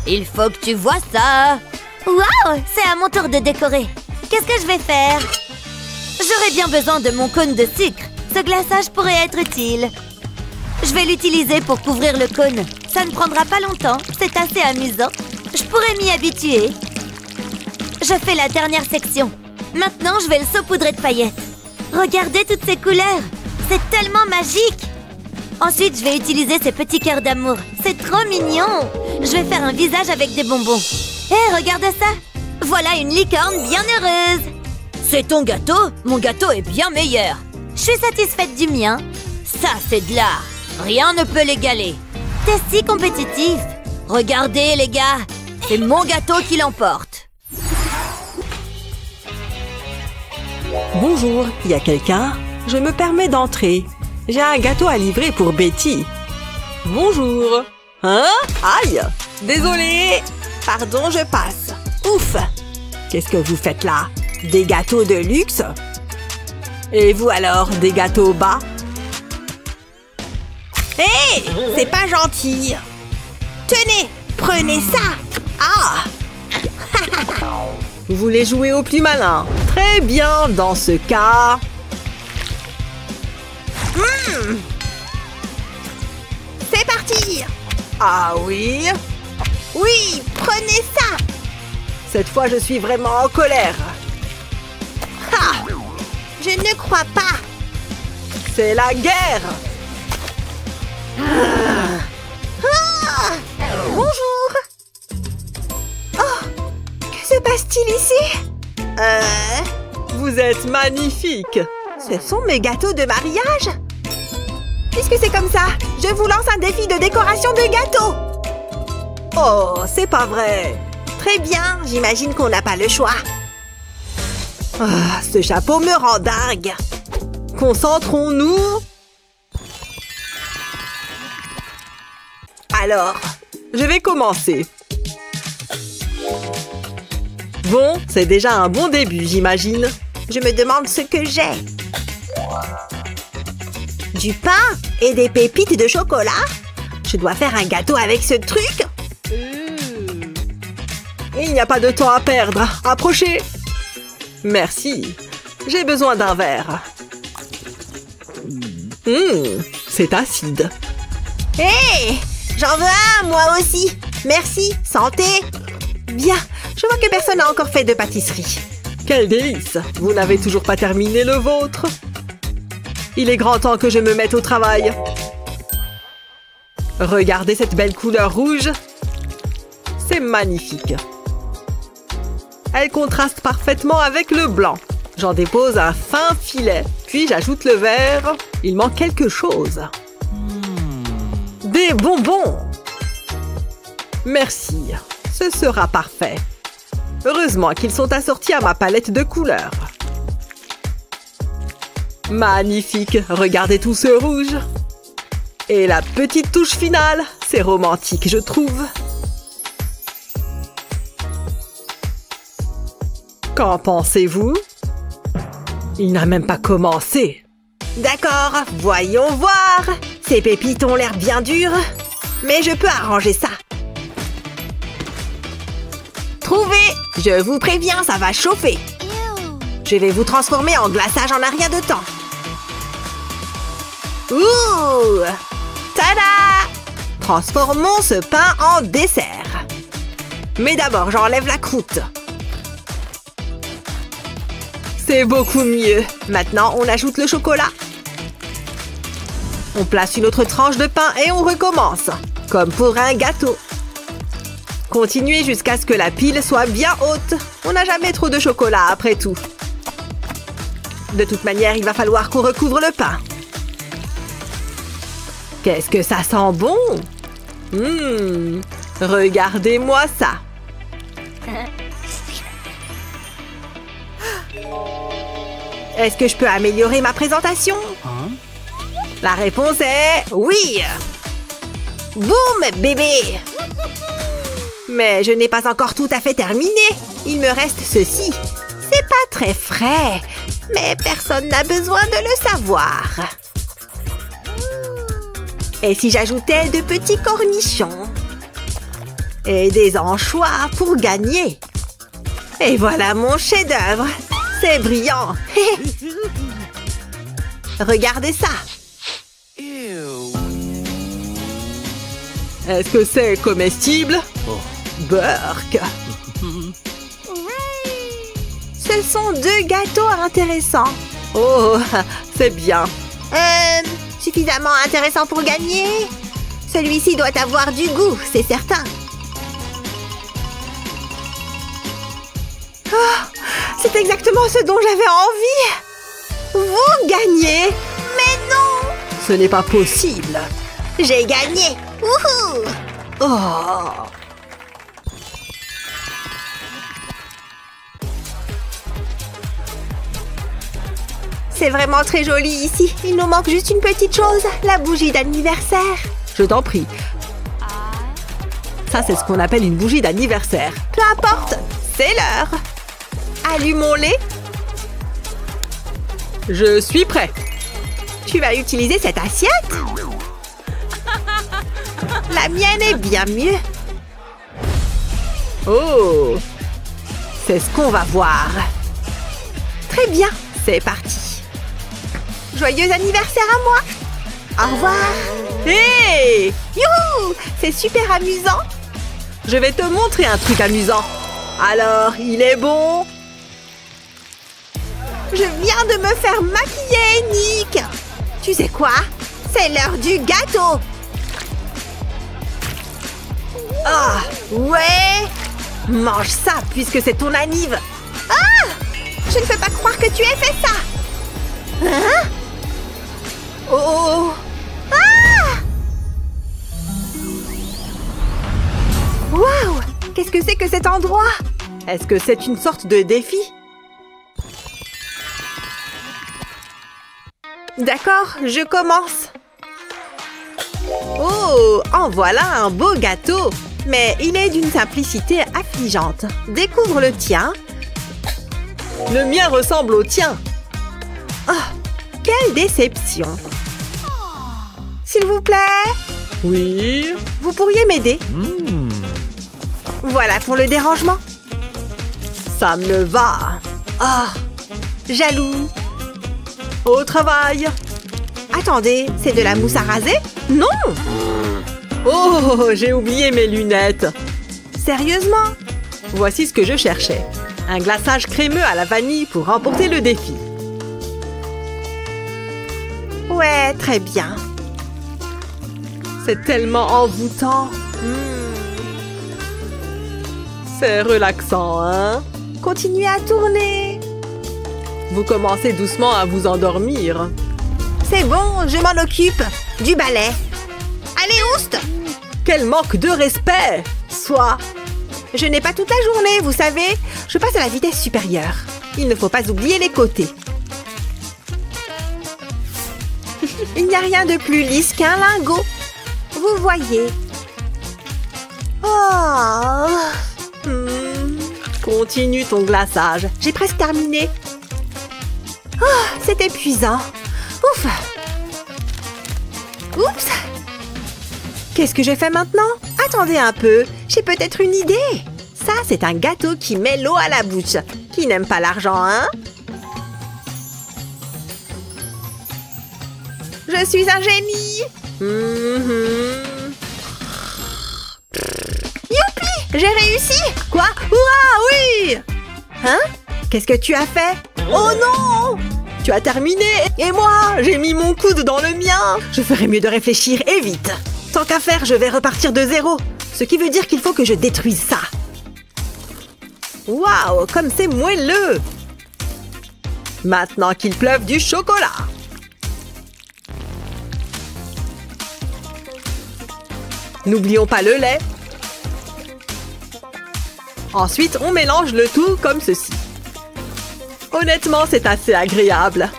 Il faut que tu vois ça. Waouh, c'est à mon tour de décorer. Qu'est-ce que je vais faire? J'aurais bien besoin de mon cône de sucre. Ce glaçage pourrait être utile. Je vais l'utiliser pour couvrir le cône. Ça ne prendra pas longtemps. C'est assez amusant. Je pourrais m'y habituer. Je fais la dernière section. Maintenant, je vais le saupoudrer de paillettes. Regardez toutes ces couleurs. C'est tellement magique. Ensuite, je vais utiliser ces petits cœurs d'amour. C'est trop mignon. Je vais faire un visage avec des bonbons. Hé, regarde ça. Voilà une licorne bien heureuse. C'est ton gâteau? Mon gâteau est bien meilleur. Je suis satisfaite du mien. Ça, c'est de l'art. Rien ne peut l'égaler. T'es si compétitif. Regardez, les gars. C'est mon gâteau qui l'emporte. Bonjour, y a quelqu'un? Je me permets d'entrer. J'ai un gâteau à livrer pour Betty. Bonjour. Hein? Aïe! Désolée. Pardon, je passe. Ouf! Qu'est-ce que vous faites là? Des gâteaux de luxe? Et vous alors, des gâteaux bas? Hé! C'est pas gentil! Tenez! Prenez ça! Ah! Vous voulez jouer au plus malin? Très bien, dans ce cas... C'est parti! Ah oui? Oui, prenez ça! Cette fois, je suis vraiment en colère. Ha! Je ne crois pas. C'est la guerre! Bonjour! Oh! Que se passe-t-il ici? Vous êtes magnifique! Ce sont mes gâteaux de mariage? Puisque c'est comme ça, je vous lance un défi de décoration de gâteaux! Oh, c'est pas vrai! Très bien, j'imagine qu'on n'a pas le choix. Ah, ce chapeau me rend dingue! Concentrons-nous! Alors, je vais commencer. Bon, c'est déjà un bon début, j'imagine. Je me demande ce que j'ai. Du pain et des pépites de chocolat? Je dois faire un gâteau avec ce truc? Il n'y a pas de temps à perdre. Approchez. Merci. J'ai besoin d'un verre. C'est acide. Hé! J'en veux un, moi aussi. Merci. Santé. Bien. Je vois que personne n'a encore fait de pâtisserie. Quel délice! Vous n'avez toujours pas terminé le vôtre. Il est grand temps que je me mette au travail. Regardez cette belle couleur rouge. C'est magnifique. Elle contraste parfaitement avec le blanc. J'en dépose un fin filet, puis j'ajoute le vert. Il manque quelque chose. Des bonbons! Merci, ce sera parfait. Heureusement qu'ils sont assortis à ma palette de couleurs. Magnifique, regardez tout ce rouge. Et la petite touche finale, c'est romantique, je trouve. Qu'en pensez-vous? Il n'a même pas commencé. D'accord, voyons voir. Ces pépites ont l'air bien dures, mais je peux arranger ça. Trouvez! Je vous préviens, ça va chauffer. Je vais vous transformer en glaçage en un rien de temps. Ouh! Tada! Transformons ce pain en dessert. Mais d'abord, j'enlève la croûte. C'est beaucoup mieux. Maintenant, on ajoute le chocolat. On place une autre tranche de pain et on recommence. Comme pour un gâteau. Continuez jusqu'à ce que la pile soit bien haute. On n'a jamais trop de chocolat après tout. De toute manière, il va falloir qu'on recouvre le pain. Qu'est-ce que ça sent bon! Regardez-moi ça! Est-ce que je peux améliorer ma présentation? La réponse est oui! Boum, bébé! Mais je n'ai pas encore tout à fait terminé. Il me reste ceci. C'est pas très frais, mais personne n'a besoin de le savoir. Et si j'ajoutais de petits cornichons? Et des anchois pour gagner? Et voilà mon chef-d'œuvre. C'est brillant. Regardez ça. Est-ce que c'est comestible? Burk. Ce sont 2 gâteaux intéressants. Oh, c'est bien. Suffisamment intéressant pour gagner? Celui-ci doit avoir du goût, c'est certain. Oh, c'est exactement ce dont j'avais envie. Vous gagnez? Mais non! Ce n'est pas possible. J'ai gagné. Wouhou! Oh! C'est vraiment très joli ici. Il nous manque juste une petite chose, la bougie d'anniversaire. Je t'en prie. Ça, c'est ce qu'on appelle une bougie d'anniversaire. Peu importe, c'est l'heure. Allumons-les. Je suis prêt. Tu vas utiliser cette assiette? La mienne est bien mieux. Oh! C'est ce qu'on va voir. Très bien, c'est parti. Joyeux anniversaire à moi! Au revoir! Hé! Youhou! C'est super amusant! Je vais te montrer un truc amusant. Alors, il est bon? Je viens de me faire maquiller, Nick! Tu sais quoi? C'est l'heure du gâteau! Ah! Ouais! Mange ça puisque c'est ton anniv! Ah! Je ne peux pas croire que tu aies fait ça! Hein? Oh! Ah! Waouh! Qu'est-ce que c'est que cet endroit? Est-ce que c'est une sorte de défi? D'accord, je commence. Oh! En voilà un beau gâteau! Mais il est d'une simplicité affligeante. Découvre le tien. Le mien ressemble au tien. Oh! Quelle déception! S'il vous plaît? Oui? Vous pourriez m'aider? Voilà pour le dérangement. Ça me va. Ah! Jaloux. Au travail. Attendez, c'est de la mousse à raser? Non! Oh, j'ai oublié mes lunettes. Sérieusement? Voici ce que je cherchais. Un glaçage crémeux à la vanille pour remporter le défi. Ouais, très bien. C'est tellement envoûtant. C'est relaxant, hein? Continuez à tourner. Vous commencez doucement à vous endormir. C'est bon, je m'en occupe. Du balai. Allez, oust! Quel manque de respect! Soit. Je n'ai pas toute la journée, vous savez. Je passe à la vitesse supérieure. Il ne faut pas oublier les côtés. Il n'y a rien de plus lisse qu'un lingot. Vous voyez. Oh. Continue ton glaçage. J'ai presque terminé. Oh, c'est épuisant. Ouf. Oups. Qu'est-ce que je fais maintenant? Attendez un peu. J'ai peut-être une idée. Ça, c'est un gâteau qui met l'eau à la bouche. Qui n'aime pas l'argent, hein? Je suis un génie. Youpi! J'ai réussi! Quoi? Ouah, oui! Hein? Qu'est-ce que tu as fait? Oh non! Tu as terminé et moi, j'ai mis mon coude dans le mien. Je ferais mieux de réfléchir et vite. Tant qu'à faire, je vais repartir de zéro. Ce qui veut dire qu'il faut que je détruise ça. Waouh, comme c'est moelleux! Maintenant qu'il pleuve du chocolat. N'oublions pas le lait. Ensuite, on mélange le tout comme ceci. Honnêtement, c'est assez agréable.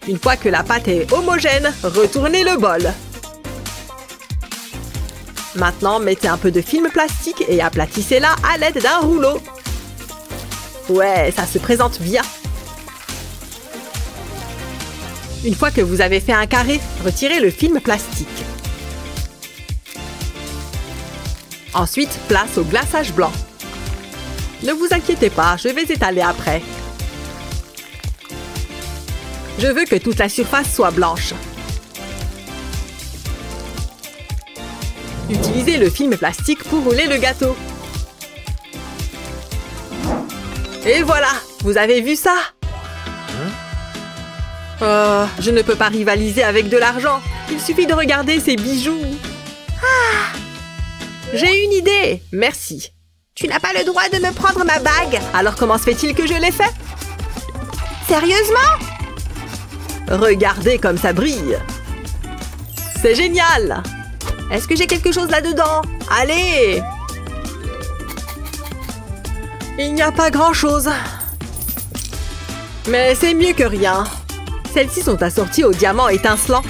Une fois que la pâte est homogène, retournez le bol. Maintenant, mettez un peu de film plastique et aplatissez-la à l'aide d'un rouleau. Ouais, ça se présente bien. Une fois que vous avez fait un carré, retirez le film plastique. Ensuite, place au glaçage blanc. Ne vous inquiétez pas, je vais étaler après. Je veux que toute la surface soit blanche. Utilisez le film plastique pour rouler le gâteau. Et voilà, vous avez vu ça? Je ne peux pas rivaliser avec de l'argent. Il suffit de regarder ces bijoux. Ah! J'ai une idée. Merci. Tu n'as pas le droit de me prendre ma bague. Alors comment se fait-il que je l'ai fait? Sérieusement? Regardez comme ça brille. C'est génial. Est-ce que j'ai quelque chose là-dedans? Allez! Il n'y a pas grand-chose. Mais c'est mieux que rien. Celles-ci sont assorties au diamant étincelant.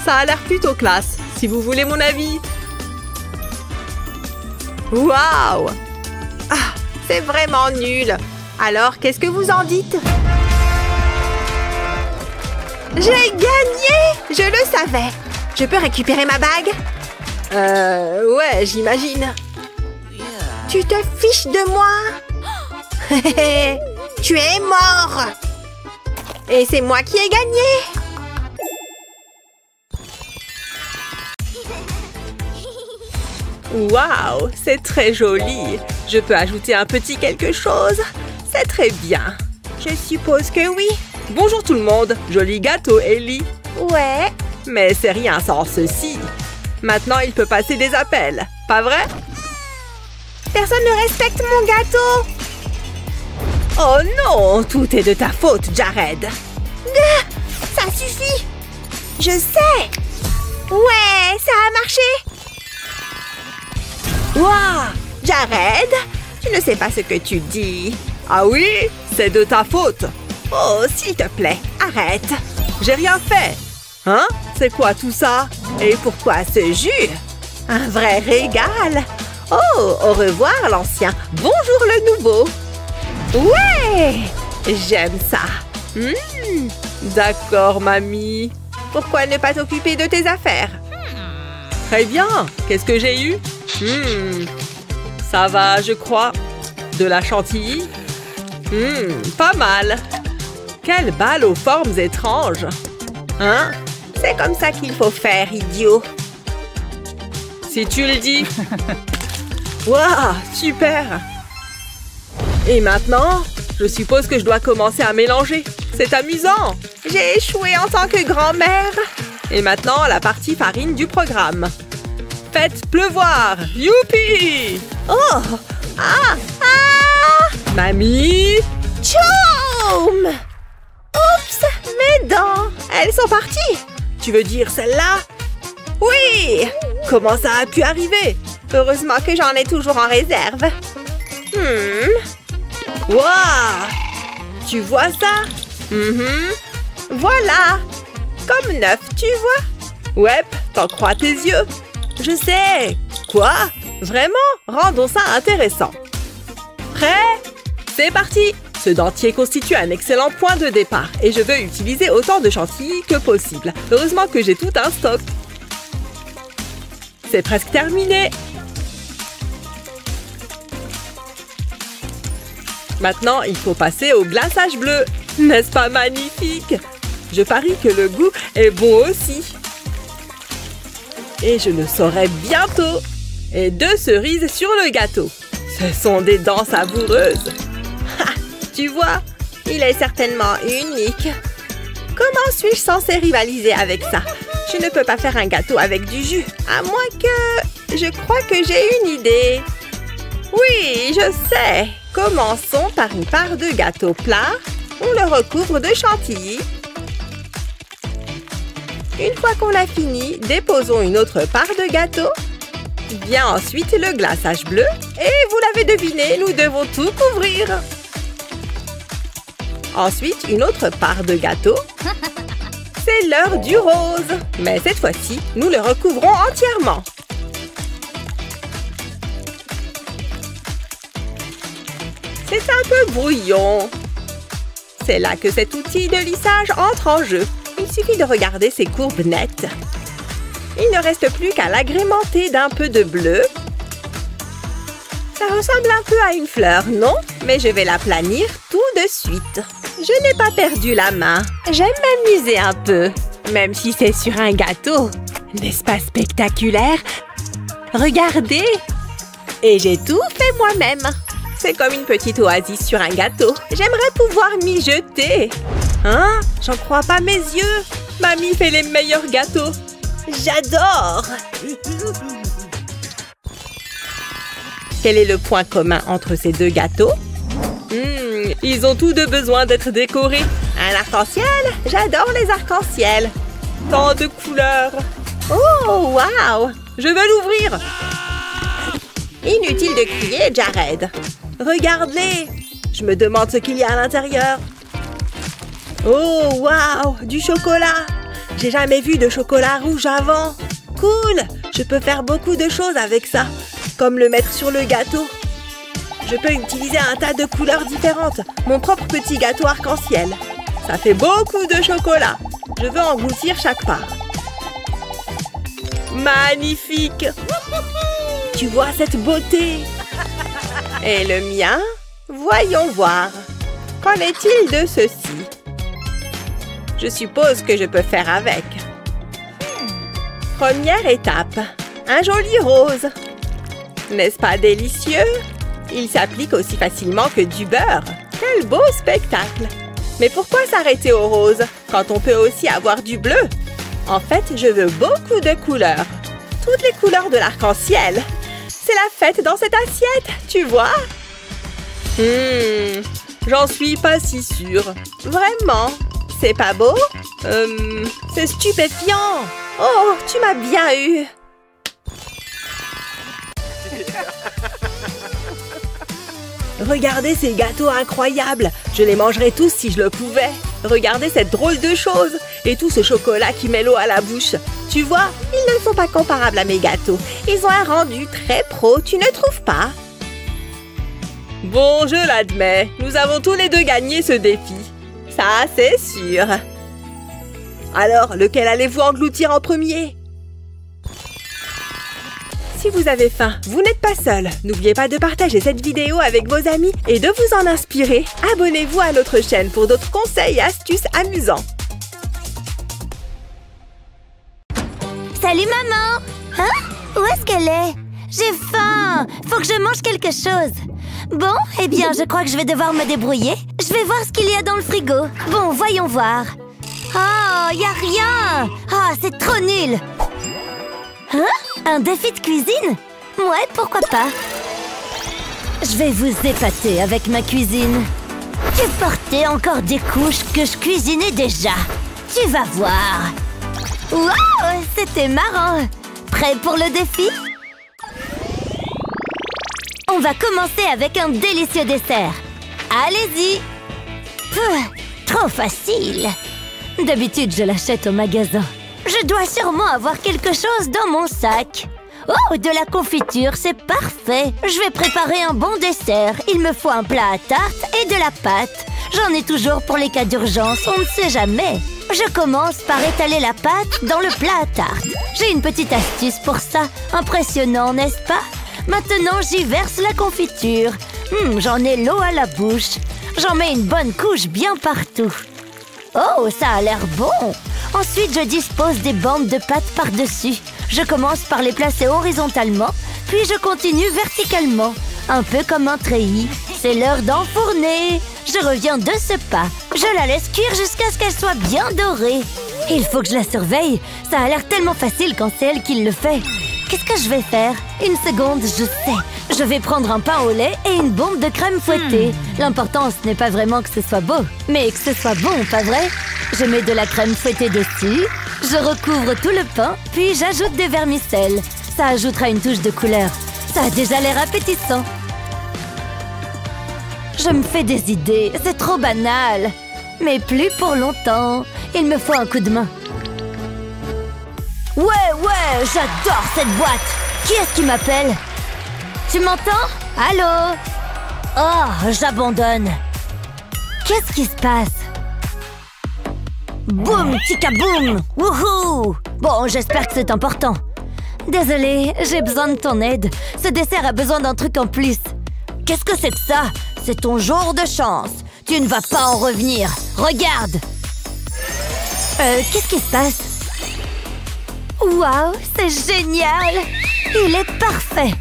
Ça a l'air plutôt classe, si vous voulez mon avis. Waouh! Ah, c'est vraiment nul. Alors, qu'est-ce que vous en dites? J'ai gagné! Je le savais. Je peux récupérer ma bague? Ouais, j'imagine. Tu te fiches de moi? Tu es mort! Et c'est moi qui ai gagné! Waouh, c'est très joli. Je peux ajouter un petit quelque chose? C'est très bien. Je suppose que oui. Bonjour tout le monde. Joli gâteau, Ellie. Ouais. Mais c'est rien sans ceci. Maintenant, il peut passer des appels. Pas vrai? Personne ne respecte mon gâteau. Oh non, tout est de ta faute, Jared. Ça suffit. Je sais. Ouais, ça a marché. Waouh, Jared, tu ne sais pas ce que tu dis. Ah oui, c'est de ta faute. Oh, s'il te plaît, arrête. J'ai rien fait. Hein? C'est quoi tout ça? Et pourquoi ce jus? Un vrai régal. Oh, au revoir l'ancien. Bonjour le nouveau. Ouais, j'aime ça. D'accord, mamie. Pourquoi ne pas t'occuper de tes affaires? Très bien. Qu'est-ce que j'ai eu? Ça va, je crois. De la chantilly? Pas mal. Quelle balle aux formes étranges. Hein? C'est comme ça qu'il faut faire, idiot. Si tu le dis. Waouh, super. Et maintenant, je suppose que je dois commencer à mélanger. C'est amusant. J'ai échoué en tant que grand-mère. Et maintenant, la partie farine du programme. Faites pleuvoir. Youpi! Oh! Ah! Ah! Mamie! Tchoum! Oups! Mes dents! Elles sont parties! Tu veux dire celle-là? Oui! Comment ça a pu arriver? Heureusement que j'en ai toujours en réserve. Waouh! Tu vois ça? Voilà! Comme neuf, tu vois? Ouais, t'en crois tes yeux? Je sais! Quoi? Vraiment? Rendons ça intéressant. Prêt? C'est parti! Ce dentier constitue un excellent point de départ et je veux utiliser autant de chantilly que possible. Heureusement que j'ai tout un stock. C'est presque terminé. Maintenant, il faut passer au glaçage bleu. N'est-ce pas magnifique? Je parie que le goût est bon aussi. Et je le saurai bientôt. Et 2 cerises sur le gâteau. Ce sont des dents savoureuses. Ha! Tu vois, il est certainement unique. Comment suis-je censée rivaliser avec ça? Je ne peux pas faire un gâteau avec du jus, à moins que... Je crois que j'ai une idée. Oui, je sais. Commençons par une part de gâteau plat. On le recouvre de chantilly. Une fois qu'on a fini, déposons une autre part de gâteau. Vient ensuite le glaçage bleu. Et vous l'avez deviné, nous devons tout couvrir. Ensuite, une autre part de gâteau. C'est l'heure du rose. Mais cette fois-ci, nous le recouvrons entièrement. C'est un peu brouillon. C'est là que cet outil de lissage entre en jeu. Il suffit de regarder ces courbes nettes. Il ne reste plus qu'à l'agrémenter d'un peu de bleu. Ça ressemble un peu à une fleur, non? Mais je vais l'aplanir tout de suite. Je n'ai pas perdu la main. J'aime m'amuser un peu, même si c'est sur un gâteau. N'est-ce pas spectaculaire? Regardez! Et j'ai tout fait moi-même. C'est comme une petite oasis sur un gâteau. J'aimerais pouvoir m'y jeter. Hein? J'en crois pas mes yeux. Mamie fait les meilleurs gâteaux. J'adore! Quel est le point commun entre ces deux gâteaux? Ils ont tous deux besoin d'être décorés. Un arc-en-ciel? J'adore les arcs-en-ciel. Tant de couleurs. Oh, waouh! Je veux l'ouvrir. Inutile de crier, Jared. Regarde-les. Je me demande ce qu'il y a à l'intérieur. Oh, waouh! Du chocolat. J'ai jamais vu de chocolat rouge avant. Cool! Je peux faire beaucoup de choses avec ça. Comme le mettre sur le gâteau. Je peux utiliser un tas de couleurs différentes. Mon propre petit gâteau arc-en-ciel. Ça fait beaucoup de chocolat. Je veux engloutir chaque part. Magnifique! Tu vois cette beauté? Et le mien? Voyons voir. Qu'en est-il de ceci? Je suppose que je peux faire avec. Première étape. Un joli rose. N'est-ce pas délicieux? Il s'applique aussi facilement que du beurre. Quel beau spectacle! Mais pourquoi s'arrêter au rose quand on peut aussi avoir du bleu? En fait, je veux beaucoup de couleurs. Toutes les couleurs de l'arc-en-ciel. C'est la fête dans cette assiette, tu vois? J'en suis pas si sûre. Vraiment? C'est pas beau? C'est stupéfiant! Oh, tu m'as bien eu! Regardez ces gâteaux incroyables! Je les mangerais tous si je le pouvais! Regardez cette drôle de chose! Et tout ce chocolat qui met l'eau à la bouche! Tu vois, ils ne sont pas comparables à mes gâteaux. Ils ont un rendu très pro, tu ne trouves pas? Bon, je l'admets. Nous avons tous les deux gagné ce défi. Ça, c'est sûr. Alors, lequel allez-vous engloutir en premier? Si vous avez faim, vous n'êtes pas seul. N'oubliez pas de partager cette vidéo avec vos amis et de vous en inspirer. Abonnez-vous à notre chaîne pour d'autres conseils et astuces amusants. Salut maman! Hein? Où est-ce qu'elle est? J'ai faim! Faut que je mange quelque chose. Bon, eh bien, je crois que je vais devoir me débrouiller. Je vais voir ce qu'il y a dans le frigo. Bon, voyons voir. Oh, y a rien! Ah, c'est trop nul! Hein? Un défi de cuisine? Ouais, pourquoi pas? Je vais vous épater avec ma cuisine. Tu portais encore des couches que je cuisinais déjà. Tu vas voir. Wow, c'était marrant. Prêt pour le défi? On va commencer avec un délicieux dessert. Allez-y. Trop facile. D'habitude, je l'achète au magasin. Je dois sûrement avoir quelque chose dans mon sac. Oh, de la confiture, c'est parfait. Je vais préparer un bon dessert. Il me faut un plat à tarte et de la pâte. J'en ai toujours pour les cas d'urgence, on ne sait jamais. Je commence par étaler la pâte dans le plat à tarte. J'ai une petite astuce pour ça. Impressionnant, n'est-ce pas? Maintenant, j'y verse la confiture. J'en ai l'eau à la bouche. J'en mets une bonne couche bien partout. Oh, ça a l'air bon! Ensuite, je dispose des bandes de pâte par-dessus. Je commence par les placer horizontalement, puis je continue verticalement, un peu comme un treillis. C'est l'heure d'enfourner. Je reviens de ce pas. Je la laisse cuire jusqu'à ce qu'elle soit bien dorée. Il faut que je la surveille. Ça a l'air tellement facile quand c'est elle qui le fait. Qu'est-ce que je vais faire? Une seconde, je sais. Je vais prendre un pain au lait et une bombe de crème fouettée. L'important, ce n'est pas vraiment que ce soit beau, mais que ce soit bon, pas vrai? Je mets de la crème fouettée dessus, je recouvre tout le pain, puis j'ajoute des vermicelles. Ça ajoutera une touche de couleur. Ça a déjà l'air appétissant. Je me fais des idées, c'est trop banal. Mais plus pour longtemps. Il me faut un coup de main. Ouais, j'adore cette boîte. Qui est-ce qui m'appelle? Tu m'entends? Allô? Oh, j'abandonne. Qu'est-ce qui se passe? Boum, tika boum. Wouhou! Bon, j'espère que c'est important. Désolée, j'ai besoin de ton aide. Ce dessert a besoin d'un truc en plus. Qu'est-ce que c'est que ça? C'est ton jour de chance. Tu ne vas pas en revenir. Regarde. Qu'est-ce qui se passe? Waouh, c'est génial! Il est parfait!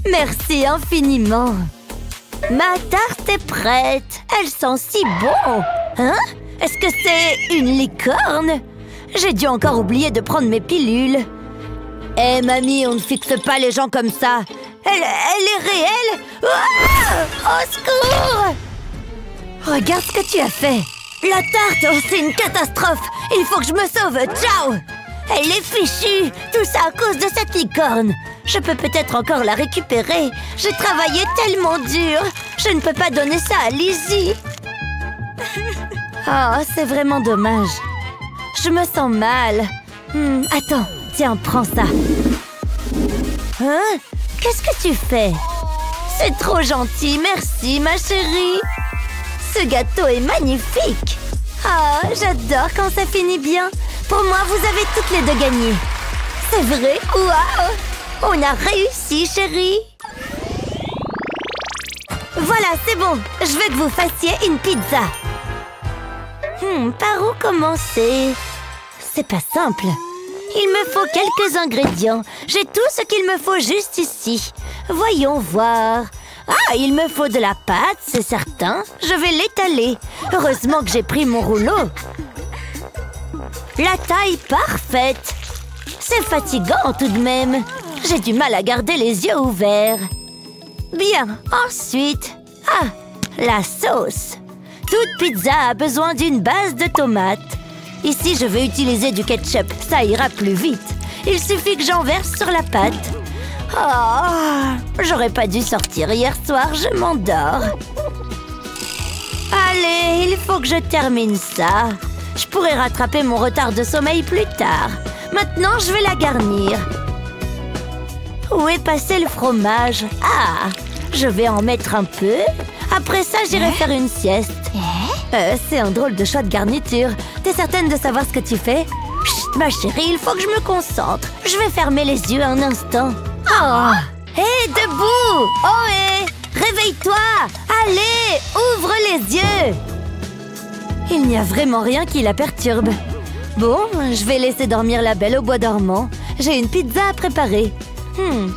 Merci infiniment! Ma tarte est prête! Elle sent si bon! Hein? Est-ce que c'est une licorne? J'ai dû encore oublier de prendre mes pilules. Eh mamie, on ne fixe pas les gens comme ça! Elle est réelle! Ah! Au secours! Regarde ce que tu as fait! La tarte, oh, c'est une catastrophe! Il faut que je me sauve! Ciao! Elle est fichue! Tout ça à cause de cette licorne! Je peux peut-être encore la récupérer! J'ai travaillé tellement dur! Je ne peux pas donner ça à Lizzie! Oh, c'est vraiment dommage! Je me sens mal! Attends, tiens, prends ça! Hein? Qu'est-ce que tu fais? C'est trop gentil, merci ma chérie! Ce gâteau est magnifique! Oh, j'adore quand ça finit bien! Pour moi, vous avez toutes les deux gagné! C'est vrai? Waouh! On a réussi, chérie! Voilà, c'est bon! Je veux que vous fassiez une pizza! Par où commencer? C'est pas simple! Il me faut quelques ingrédients. J'ai tout ce qu'il me faut juste ici. Voyons voir. Ah, il me faut de la pâte, c'est certain. Je vais l'étaler. Heureusement que j'ai pris mon rouleau. La taille parfaite. C'est fatigant tout de même. J'ai du mal à garder les yeux ouverts. Bien, ensuite... Ah, la sauce. Toute pizza a besoin d'une base de tomates. Ici, je vais utiliser du ketchup. Ça ira plus vite. Il suffit que j'en verse sur la pâte. Oh, j'aurais pas dû sortir hier soir. Je m'endors. Allez, il faut que je termine ça. Je pourrais rattraper mon retard de sommeil plus tard. Maintenant, je vais la garnir. Où est passé le fromage? Ah, je vais en mettre un peu. Après ça, j'irai faire une sieste. C'est un drôle de choix de garniture. T'es certaine de savoir ce que tu fais? Chut, ma chérie, il faut que je me concentre. Je vais fermer les yeux un instant. Oh! Hé, debout! Oh, hé! Réveille-toi! Allez, ouvre les yeux! Il n'y a vraiment rien qui la perturbe. Bon, je vais laisser dormir la belle au bois dormant. J'ai une pizza à préparer.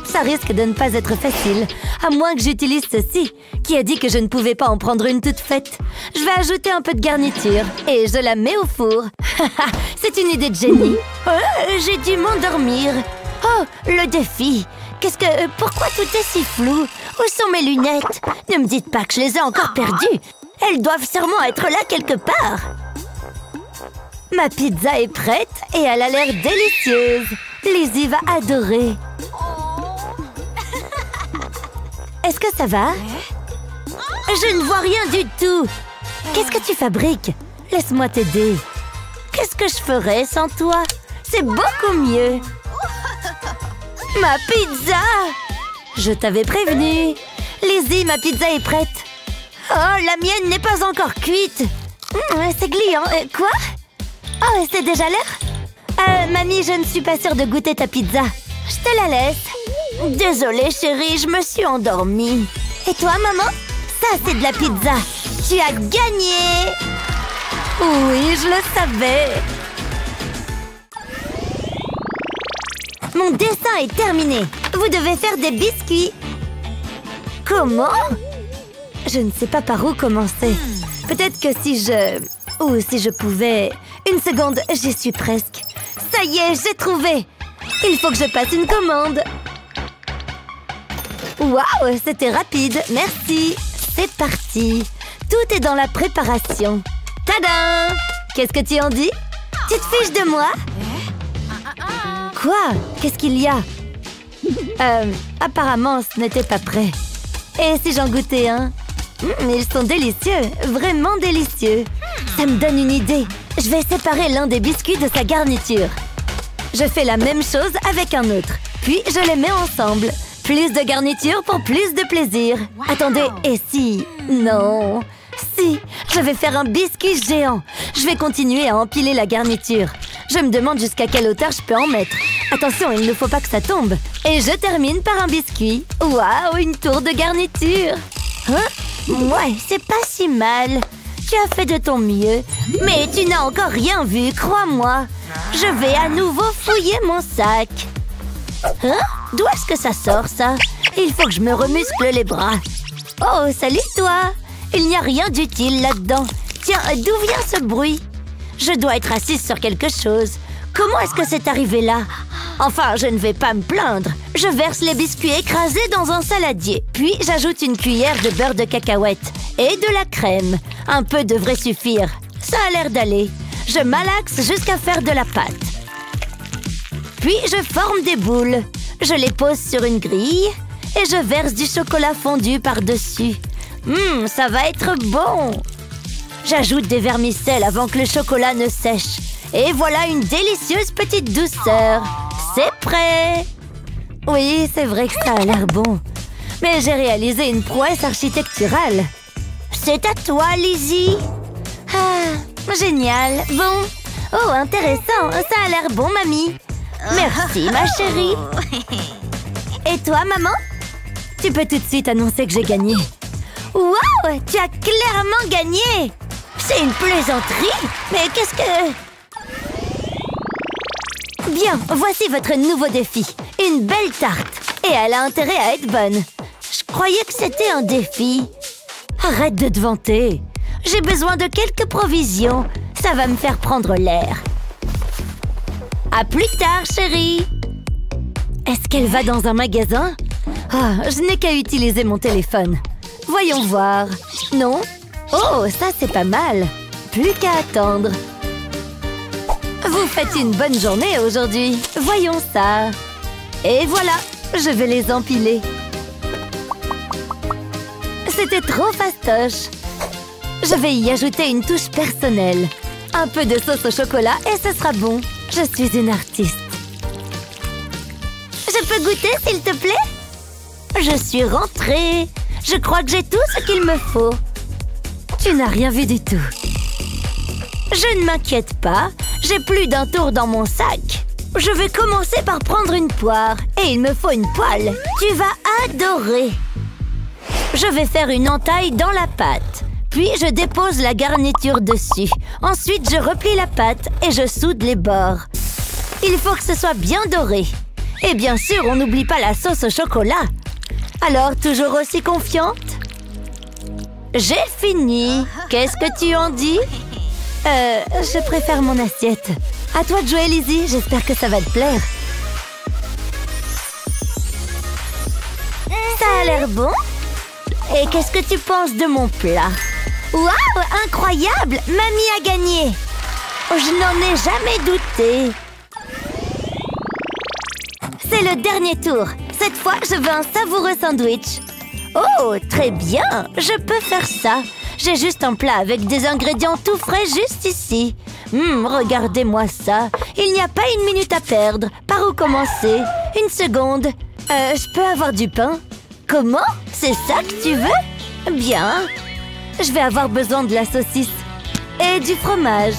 Ça risque de ne pas être facile, à moins que j'utilise ceci. Qui a dit que je ne pouvais pas en prendre une toute faite? Je vais ajouter un peu de garniture et je la mets au four. C'est une idée de génie. J'ai dû m'endormir. Oh, le défi. Pourquoi tout est si flou? Où sont mes lunettes? Ne me dites pas que je les ai encore perdues. Elles doivent sûrement être là quelque part. Ma pizza est prête et elle a l'air délicieuse. Lizzie va adorer. Est-ce que ça va? Je ne vois rien du tout. Qu'est-ce que tu fabriques? Laisse-moi t'aider. Qu'est-ce que je ferais sans toi? C'est beaucoup mieux. Ma pizza! Je t'avais prévenu. Lizzie, ma pizza est prête. Oh, la mienne n'est pas encore cuite. C'est gluant. Quoi? Oh, c'est déjà l'heure? Mamie, je ne suis pas sûre de goûter ta pizza. Je te la laisse. Désolée, chérie, je me suis endormie. Et toi, maman? Ça, c'est de la pizza. Tu as gagné! Oui, je le savais. Mon dessin est terminé. Vous devez faire des biscuits. Comment? Je ne sais pas par où commencer. Peut-être que si je pouvais... Une seconde, j'y suis presque. Ça y est, j'ai trouvé. Il faut que je passe une commande. Waouh, c'était rapide, merci. C'est parti. Tout est dans la préparation. Tadam! Qu'est-ce que tu en dis? Tu te fiches de moi? Quoi? Qu'est-ce qu'il y a? Apparemment, ce n'était pas prêt. Et si j'en goûtais un? Ils sont délicieux, vraiment délicieux. Ça me donne une idée. Je vais séparer l'un des biscuits de sa garniture. Je fais la même chose avec un autre. Puis je les mets ensemble. Plus de garniture pour plus de plaisir. Attendez, et si? Non. Si, je vais faire un biscuit géant. Je vais continuer à empiler la garniture. Je me demande jusqu'à quelle hauteur je peux en mettre. Attention, il ne faut pas que ça tombe. Et je termine par un biscuit. Waouh, une tour de garniture. Hein? Ouais, c'est pas si mal. Tu as fait de ton mieux. Mais tu n'as encore rien vu, crois-moi. Je vais à nouveau fouiller mon sac. Hein? D'où est-ce que ça sort, ça? Il faut que je me remuscle les bras. Oh, salut toi! Il n'y a rien d'utile là-dedans. Tiens, d'où vient ce bruit? Je dois être assise sur quelque chose. Comment est-ce que c'est arrivé là? Enfin, je ne vais pas me plaindre. Je verse les biscuits écrasés dans un saladier. Puis, j'ajoute une cuillère de beurre de cacahuète et de la crème. Un peu devrait suffire. Ça a l'air d'aller. Je malaxe jusqu'à faire de la pâte. Puis, je forme des boules. Je les pose sur une grille et je verse du chocolat fondu par-dessus. Ça va être bon! J'ajoute des vermicelles avant que le chocolat ne sèche. Et voilà une délicieuse petite douceur. C'est prêt! Oui, c'est vrai que ça a l'air bon. Mais j'ai réalisé une prouesse architecturale. C'est à toi, Lizzie! Ah, génial! Bon. Oh, intéressant! Ça a l'air bon, mamie! Merci, ma chérie! Et toi, maman? Tu peux tout de suite annoncer que j'ai gagné. Wow! Tu as clairement gagné! C'est une plaisanterie! Mais qu'est-ce que... Bien, voici votre nouveau défi. Une belle tarte. Et elle a intérêt à être bonne. Je croyais que c'était un défi. Arrête de te vanter. J'ai besoin de quelques provisions. Ça va me faire prendre l'air. À plus tard, chérie. Est-ce qu'elle va dans un magasin? Ah, je n'ai qu'à utiliser mon téléphone. Voyons voir. Non? Oh, ça c'est pas mal. Plus qu'à attendre. Vous faites une bonne journée aujourd'hui. Voyons ça. Et voilà, je vais les empiler. C'était trop fastoche. Je vais y ajouter une touche personnelle. Un peu de sauce au chocolat et ce sera bon. Je suis une artiste. Je peux goûter, s'il te plaît? Je suis rentrée. Je crois que j'ai tout ce qu'il me faut. Tu n'as rien vu du tout. Je ne m'inquiète pas. J'ai plus d'un tour dans mon sac. Je vais commencer par prendre une poire. Et il me faut une poêle. Tu vas adorer. Je vais faire une entaille dans la pâte. Puis je dépose la garniture dessus. Ensuite, je replie la pâte et je soude les bords. Il faut que ce soit bien doré. Et bien sûr, on n'oublie pas la sauce au chocolat. Alors, toujours aussi confiante? J'ai fini. Qu'est-ce que tu en dis? Je préfère mon assiette. À toi de jouer, Lizzie. J'espère que ça va te plaire. Ça a l'air bon. Et qu'est-ce que tu penses de mon plat? Waouh, incroyable! Mamie a gagné. Je n'en ai jamais douté. C'est le dernier tour. Cette fois, je veux un savoureux sandwich. Oh, très bien. Je peux faire ça. J'ai juste un plat avec des ingrédients tout frais juste ici. Regardez-moi ça. Il n'y a pas une minute à perdre. Par où commencer? Une seconde. Je peux avoir du pain? Comment? C'est ça que tu veux? Bien. Je vais avoir besoin de la saucisse. Et du fromage.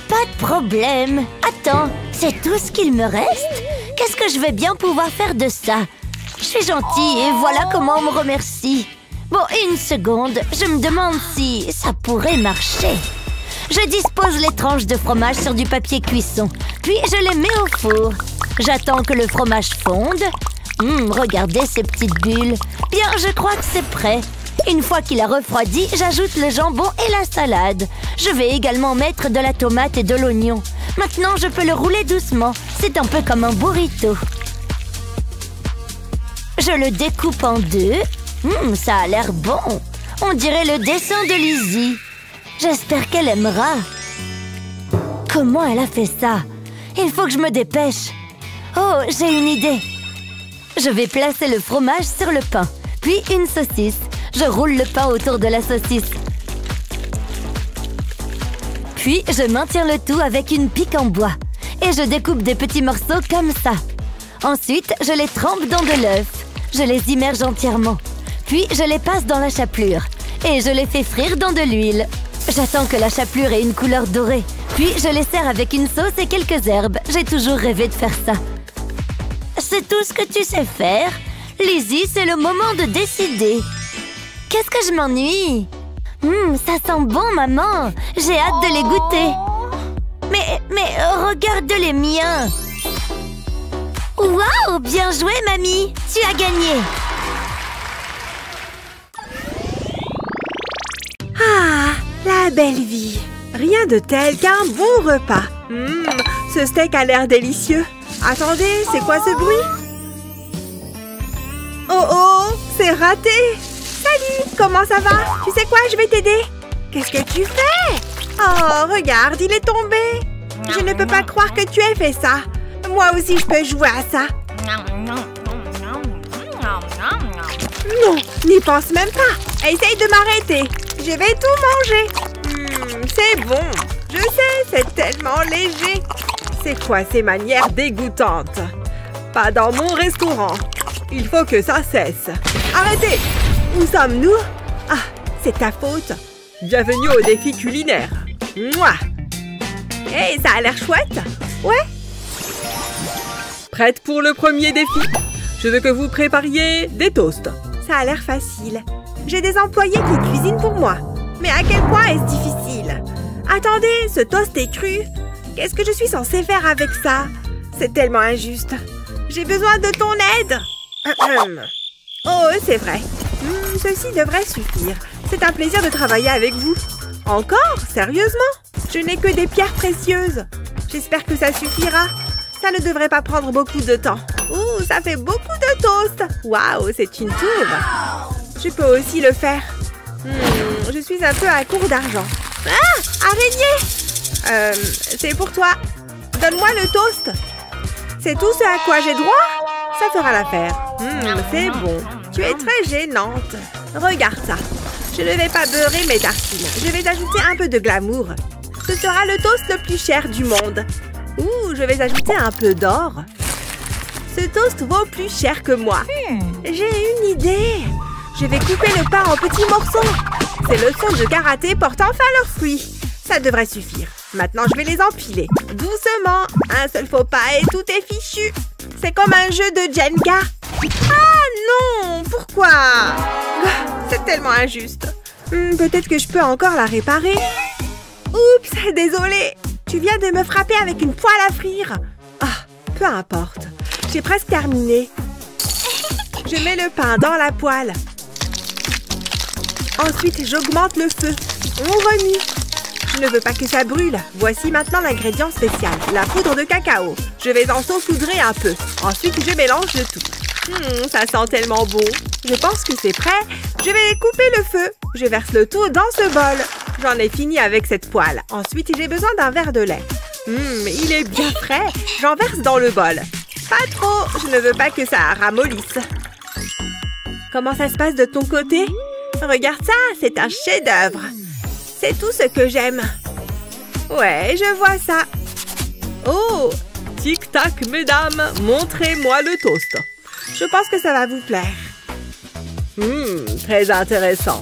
Pas de problème. Attends, c'est tout ce qu'il me reste? Qu'est-ce que je vais bien pouvoir faire de ça? Je suis gentille et voilà comment on me remercie. Bon, une seconde. Je me demande si ça pourrait marcher. Je dispose les tranches de fromage sur du papier cuisson. Puis je les mets au four. J'attends que le fromage fonde. Regardez ces petites bulles. Bien, je crois que c'est prêt. Une fois qu'il a refroidi, j'ajoute le jambon et la salade. Je vais également mettre de la tomate et de l'oignon. Maintenant, je peux le rouler doucement. C'est un peu comme un burrito. Je le découpe en deux. Ça a l'air bon. On dirait le dessin de Lizzie. J'espère qu'elle aimera. Comment elle a fait ça? Il faut que je me dépêche. Oh, j'ai une idée. Je vais placer le fromage sur le pain, puis une saucisse. Je roule le pain autour de la saucisse. Puis, je maintiens le tout avec une pique en bois. Et je découpe des petits morceaux comme ça. Ensuite, je les trempe dans de l'œuf. Je les immerge entièrement. Puis, je les passe dans la chapelure. Et je les fais frire dans de l'huile. J'attends que la chapelure ait une couleur dorée. Puis, je les sers avec une sauce et quelques herbes. J'ai toujours rêvé de faire ça. C'est tout ce que tu sais faire? Lizzie, c'est le moment de décider. Qu'est-ce que je m'ennuie? Ça sent bon, maman. J'ai hâte de les goûter. Mais regarde les miens. Waouh, bien joué, mamie. Tu as gagné. Ah, la belle vie. Rien de tel qu'un bon repas. Ce steak a l'air délicieux. Attendez, c'est quoi ce bruit? Oh, c'est raté. Salut, comment ça va? Tu sais quoi, je vais t'aider. Qu'est-ce que tu fais? Oh, regarde, il est tombé. Je ne peux pas croire que tu aies fait ça. Moi aussi, je peux jouer à ça. Non, n'y pense même pas. Essaye de m'arrêter. Je vais tout manger. C'est bon. Je sais, c'est tellement léger. C'est quoi ces manières dégoûtantes? Pas dans mon restaurant. Il faut que ça cesse. Arrêtez! Où sommes-nous? Ah, c'est ta faute. Bienvenue au défi culinaire. Mouah! Hey, ça a l'air chouette. Ouais? Prête pour le premier défi? Je veux que vous prépariez des toasts. Ça a l'air facile. J'ai des employés qui cuisinent pour moi. Mais à quel point est-ce difficile? Attendez, ce toast est cru. Qu'est-ce que je suis censée faire avec ça? C'est tellement injuste. J'ai besoin de ton aide. Oh, c'est vrai. Ceci devrait suffire. C'est un plaisir de travailler avec vous. Encore? Sérieusement? Je n'ai que des pierres précieuses. J'espère que ça suffira. Ça ne devrait pas prendre beaucoup de temps. Ouh, ça fait beaucoup de toast. Waouh, c'est une tour. Je peux aussi le faire. Je suis un peu à court d'argent. Ah, araignée! C'est pour toi. Donne-moi le toast. C'est tout ce à quoi j'ai droit? Ça fera l'affaire. C'est bon. Tu es très gênante. Regarde ça. Je ne vais pas beurrer mes tartines. Je vais ajouter un peu de glamour. Ce sera le toast le plus cher du monde. Ouh, je vais ajouter un peu d'or. Ce toast vaut plus cher que moi. J'ai une idée. Je vais couper le pain en petits morceaux. Ces leçons de karaté portent enfin leurs fruits. Ça devrait suffire. Maintenant, je vais les empiler. Doucement. Un seul faux pas et tout est fichu. C'est comme un jeu de Jenga. Ah non! Pourquoi? C'est tellement injuste. Peut-être que je peux encore la réparer. Oups, désolée. Tu viens de me frapper avec une poêle à frire. Ah, peu importe. J'ai presque terminé. Je mets le pain dans la poêle. Ensuite, j'augmente le feu. On remue. Je ne veux pas que ça brûle. Voici maintenant l'ingrédient spécial, la poudre de cacao. Je vais en saupoudrer un peu. Ensuite, je mélange le tout. Ça sent tellement bon. Je pense que c'est prêt. Je vais couper le feu. Je verse le tout dans ce bol. J'en ai fini avec cette poêle. Ensuite, j'ai besoin d'un verre de lait. Il est bien frais. J'en verse dans le bol. Pas trop. Je ne veux pas que ça ramollisse. Comment ça se passe de ton côté? Regarde ça, c'est un chef-d'œuvre. C'est tout ce que j'aime. Ouais, je vois ça. Oh, tic-tac, mesdames, montrez-moi le toast. Je pense que ça va vous plaire. Très intéressant.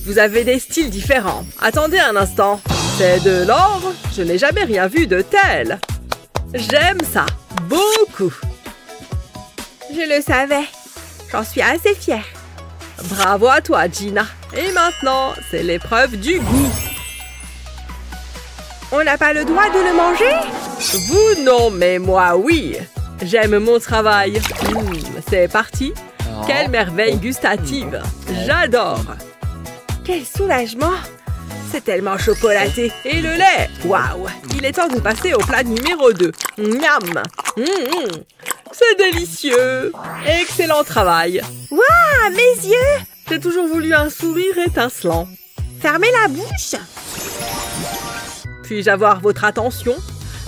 Vous avez des styles différents. Attendez un instant. C'est de l'or? Je n'ai jamais rien vu de tel. J'aime ça. Beaucoup. Je le savais. J'en suis assez fière. Bravo à toi, Gina. Et maintenant, c'est l'épreuve du goût. On n'a pas le droit de le manger? Vous, non, mais moi, oui. J'aime mon travail. C'est parti. Quelle merveille gustative. J'adore. Quel soulagement. C'est tellement chocolaté. Et le lait. Waouh. Il est temps de passer au plat numéro 2. Miam. C'est délicieux. Excellent travail. Waouh, mes yeux. J'ai toujours voulu un sourire étincelant. Fermez la bouche. Puis-je avoir votre attention?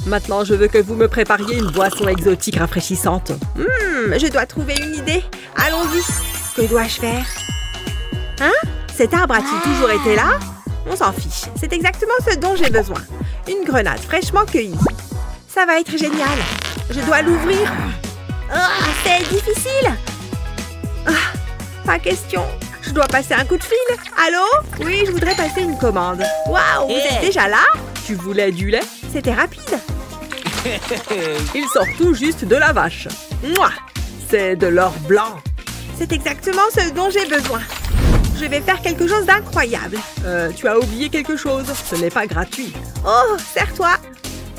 Maintenant, je veux que vous me prépariez une boisson exotique rafraîchissante. Je dois trouver une idée. Allons-y. Que dois-je faire? Hein? Cet arbre a-t-il toujours été là? On s'en fiche. C'est exactement ce dont j'ai besoin. Une grenade fraîchement cueillie. Ça va être génial. Je dois l'ouvrir. C'est difficile. Pas question. Je dois passer un coup de fil. Allô? Oui, je voudrais passer une commande. Waouh, vous êtes déjà là? Tu voulais du lait? C'était rapide. Il sort tout juste de la vache. Mouah! C'est de l'or blanc. C'est exactement ce dont j'ai besoin. Je vais faire quelque chose d'incroyable. Tu as oublié quelque chose. Ce n'est pas gratuit. Oh, serre-toi.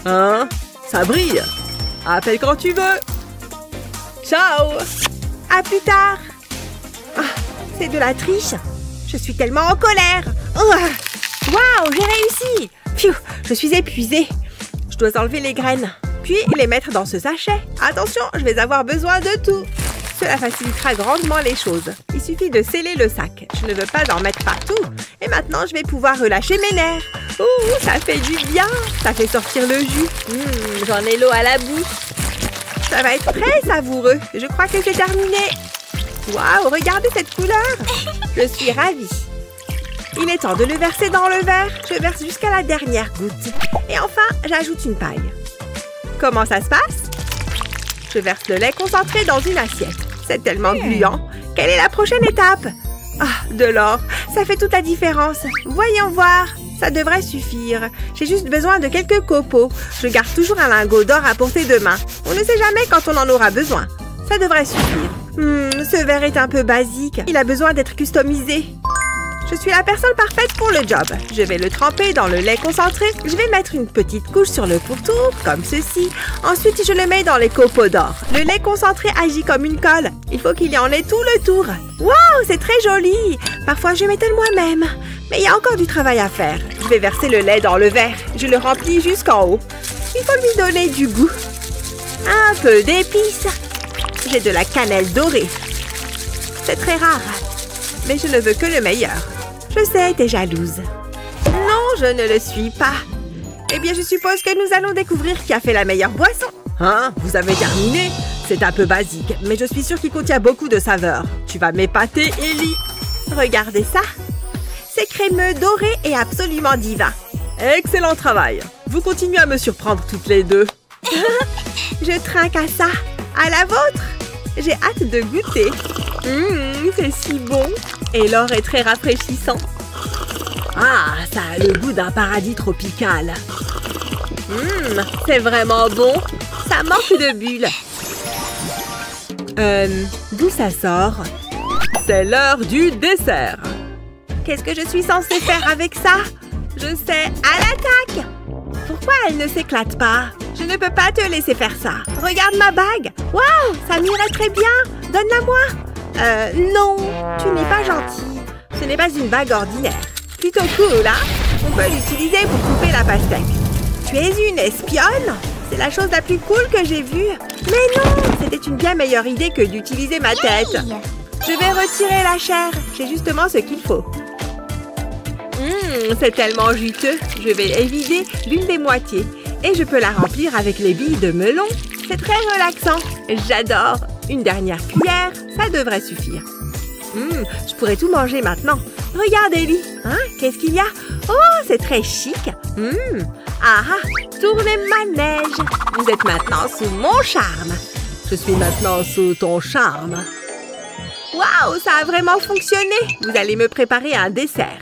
Hein? Ça brille. Appelle quand tu veux. Ciao! À plus tard. C'est de la triche. Je suis tellement en colère. Waouh, j'ai réussi. Pfiou, je suis épuisée. Je dois enlever les graines, puis les mettre dans ce sachet. Attention, je vais avoir besoin de tout. Cela facilitera grandement les choses. Il suffit de sceller le sac. Je ne veux pas en mettre partout. Et maintenant, je vais pouvoir relâcher mes nerfs. Ouh, ça fait du bien. Ça fait sortir le jus. J'en ai l'eau à la bouche. Ça va être très savoureux. Je crois que c'est terminé. Waouh, regardez cette couleur. Je suis ravie. Il est temps de le verser dans le verre. Je verse jusqu'à la dernière goutte. Et enfin, j'ajoute une paille. Comment ça se passe? Je verse le lait concentré dans une assiette. C'est tellement gluant. Quelle est la prochaine étape? De l'or. Ça fait toute la différence. Voyons voir. Ça devrait suffire. J'ai juste besoin de quelques copeaux. Je garde toujours un lingot d'or à portée de main. On ne sait jamais quand on en aura besoin. Ça devrait suffire. Ce verre est un peu basique. Il a besoin d'être customisé. Je suis la personne parfaite pour le job. Je vais le tremper dans le lait concentré. Je vais mettre une petite couche sur le pourtour, comme ceci. Ensuite, je le mets dans les copeaux d'or. Le lait concentré agit comme une colle. Il faut qu'il y en ait tout le tour. Waouh, c'est très joli. Parfois, je m'étonne moi-même. Mais il y a encore du travail à faire. Je vais verser le lait dans le verre. Je le remplis jusqu'en haut. Il faut lui donner du goût. Un peu d'épices. J'ai de la cannelle dorée. C'est très rare. Mais je ne veux que le meilleur. Je sais, t'es jalouse. Non, je ne le suis pas. Eh bien, je suppose que nous allons découvrir qui a fait la meilleure boisson. Hein? Vous avez terminé? C'est un peu basique, mais je suis sûre qu'il contient beaucoup de saveurs. Tu vas m'épater, Ellie. Regardez ça. C'est crémeux, doré et absolument divin. Excellent travail. Vous continuez à me surprendre toutes les deux. Je trinque à ça. À la vôtre. J'ai hâte de goûter. C'est si bon. Et l'or est très rafraîchissant. Ça a le goût d'un paradis tropical. C'est vraiment bon. Ça manque de bulles. D'où ça sort? C'est l'heure du dessert. Qu'est-ce que je suis censée faire avec ça? Je sais, à l'attaque! Pourquoi elle ne s'éclate pas? Je ne peux pas te laisser faire ça. Regarde ma bague. Waouh, ça m'irait très bien. Donne-la-moi. Non, tu n'es pas gentil. Ce n'est pas une bague ordinaire. Plutôt cool, hein? On peut l'utiliser pour couper la pastèque. Tu es une espionne? C'est la chose la plus cool que j'ai vue. Mais non, c'était une bien meilleure idée que d'utiliser ma tête. Je vais retirer la chair. J'ai justement ce qu'il faut. C'est tellement juteux. Je vais évider l'une des moitiés. Et je peux la remplir avec les billes de melon. C'est très relaxant. J'adore. Une dernière cuillère, ça devrait suffire. Je pourrais tout manger maintenant. Regarde, Ellie. Hein? Qu'est-ce qu'il y a? Oh, c'est très chic. Tournez manège. Vous êtes maintenant sous mon charme. Je suis maintenant sous ton charme. Waouh, ça a vraiment fonctionné. Vous allez me préparer un dessert.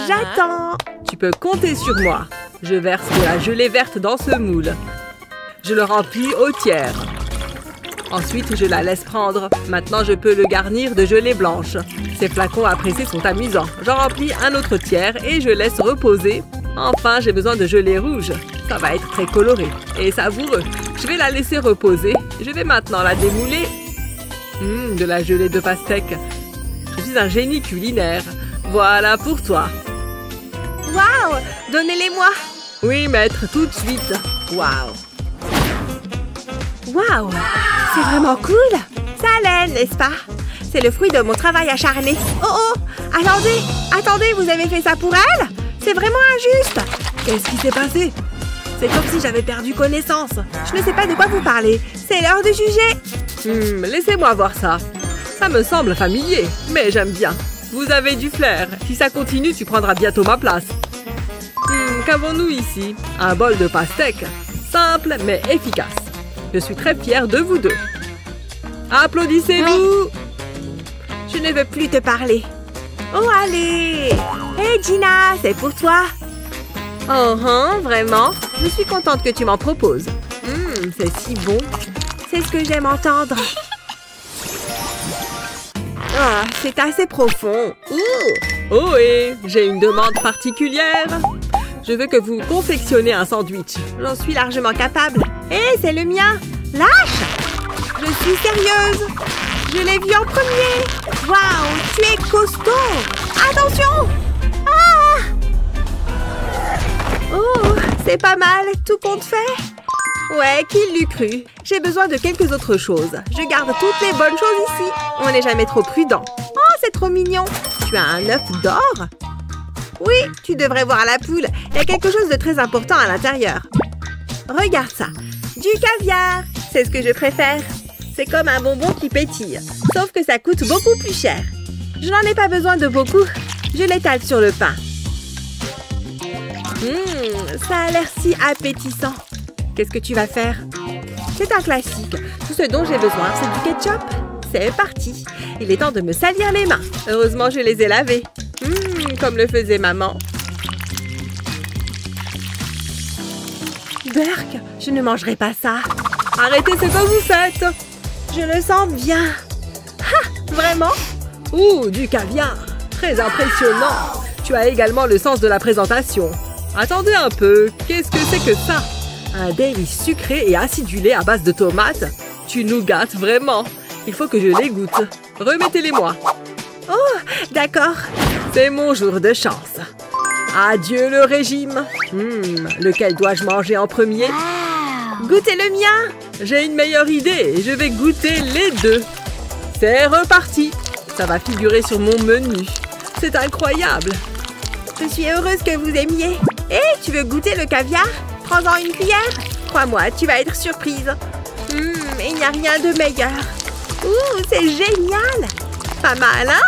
J'attends. Tu peux compter sur moi. Je verse de la gelée verte dans ce moule. Je le remplis au tiers. Ensuite, je la laisse prendre. Maintenant, je peux le garnir de gelée blanche. Ces flacons à presser sont amusants. J'en remplis un autre tiers et je laisse reposer. Enfin, j'ai besoin de gelée rouge. Ça va être très coloré et savoureux. Je vais la laisser reposer. Je vais maintenant la démouler. De la gelée de pastèque. Je suis un génie culinaire. Voilà pour toi. Waouh! Donnez-les-moi. Oui, maître, tout de suite. Waouh! Waouh! C'est vraiment cool! Ça allait, n'est-ce pas? C'est le fruit de mon travail acharné. Oh! Attendez, vous avez fait ça pour elle? C'est vraiment injuste! Qu'est-ce qui s'est passé? C'est comme si j'avais perdu connaissance. Je ne sais pas de quoi vous parlez. C'est l'heure de juger. Laissez-moi voir ça. Ça me semble familier, mais j'aime bien. Vous avez du flair. Si ça continue, tu prendras bientôt ma place. Qu'avons-nous ici? Un bol de pastèque. Simple, mais efficace. Je suis très fière de vous deux. Applaudissez-vous! Je ne veux plus te parler. Oh, allez! Hé, Gina, c'est pour toi. Oh, vraiment? Je suis contente que tu m'en proposes. C'est si bon. C'est ce que j'aime entendre. Ah, c'est assez profond. Oh, et j'ai une demande particulière. Je veux que vous confectionnez un sandwich. J'en suis largement capable. Hé, c'est le mien. Lâche! Je suis sérieuse. Je l'ai vu en premier. Waouh, tu es costaud. Attention! Ah! Oh, c'est pas mal. Tout compte fait. Ouais, qui l'eût cru? J'ai besoin de quelques autres choses. Je garde toutes les bonnes choses ici. On n'est jamais trop prudent. Oh, c'est trop mignon. Tu as un œuf d'or? Oui, tu devrais voir la poule. Il y a quelque chose de très important à l'intérieur. Regarde ça. Du caviar. C'est ce que je préfère. C'est comme un bonbon qui pétille. Sauf que ça coûte beaucoup plus cher. Je n'en ai pas besoin de beaucoup. Je l'étale sur le pain. Ça a l'air si appétissant. Qu'est-ce que tu vas faire? C'est un classique. Tout ce dont j'ai besoin, c'est du ketchup. C'est parti. Il est temps de me salir les mains. Heureusement, je les ai lavées. Comme le faisait maman. Burk, je ne mangerai pas ça. Arrêtez ce que vous faites. Je le sens bien. Ah, vraiment? Ouh, du caviar. Très impressionnant. Tu as également le sens de la présentation. Attendez un peu. Qu'est-ce que c'est que ça? Un délice sucré et acidulé à base de tomates. Tu nous gâtes vraiment. Il faut que je les goûte. Remettez-les-moi. Oh, d'accord. C'est mon jour de chance. Adieu le régime. Lequel dois-je manger en premier? Goûtez le mien. J'ai une meilleure idée. Je vais goûter les deux. C'est reparti. Ça va figurer sur mon menu. C'est incroyable. Je suis heureuse que vous aimiez. Hé, tu veux goûter le caviar? Prends-en une cuillère. Crois-moi, tu vas être surprise. Il n'y a rien de meilleur. Ouh, c'est génial. Pas mal, hein?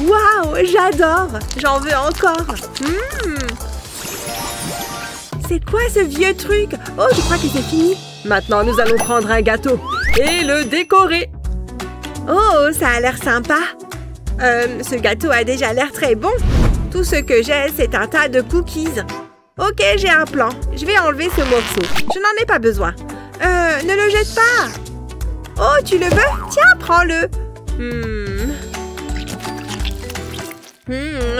Waouh, j'adore. J'en veux encore. C'est quoi ce vieux truc? Oh, je crois que c'est fini. Maintenant, nous allons prendre un gâteau et le décorer. Oh, ça a l'air sympa. Ce gâteau a déjà l'air très bon. Tout ce que j'ai, c'est un tas de cookies. Ok, j'ai un plan. Je vais enlever ce morceau. Je n'en ai pas besoin. Ne le jette pas. Oh, tu le veux? Tiens, prends-le.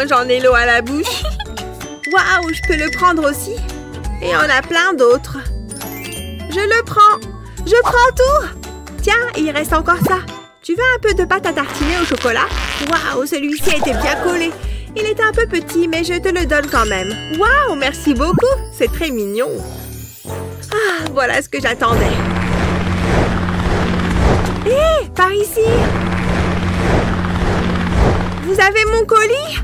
J'en ai l'eau à la bouche. Waouh, je peux le prendre aussi. Et on a plein d'autres. Je le prends. Je prends tout. Tiens, il reste encore ça. Tu veux un peu de pâte à tartiner au chocolat? Waouh, celui-ci a été bien collé. Il est un peu petit, mais je te le donne quand même. Waouh, merci beaucoup. C'est très mignon. Ah, voilà ce que j'attendais. Hé, par ici. Vous avez mon colis?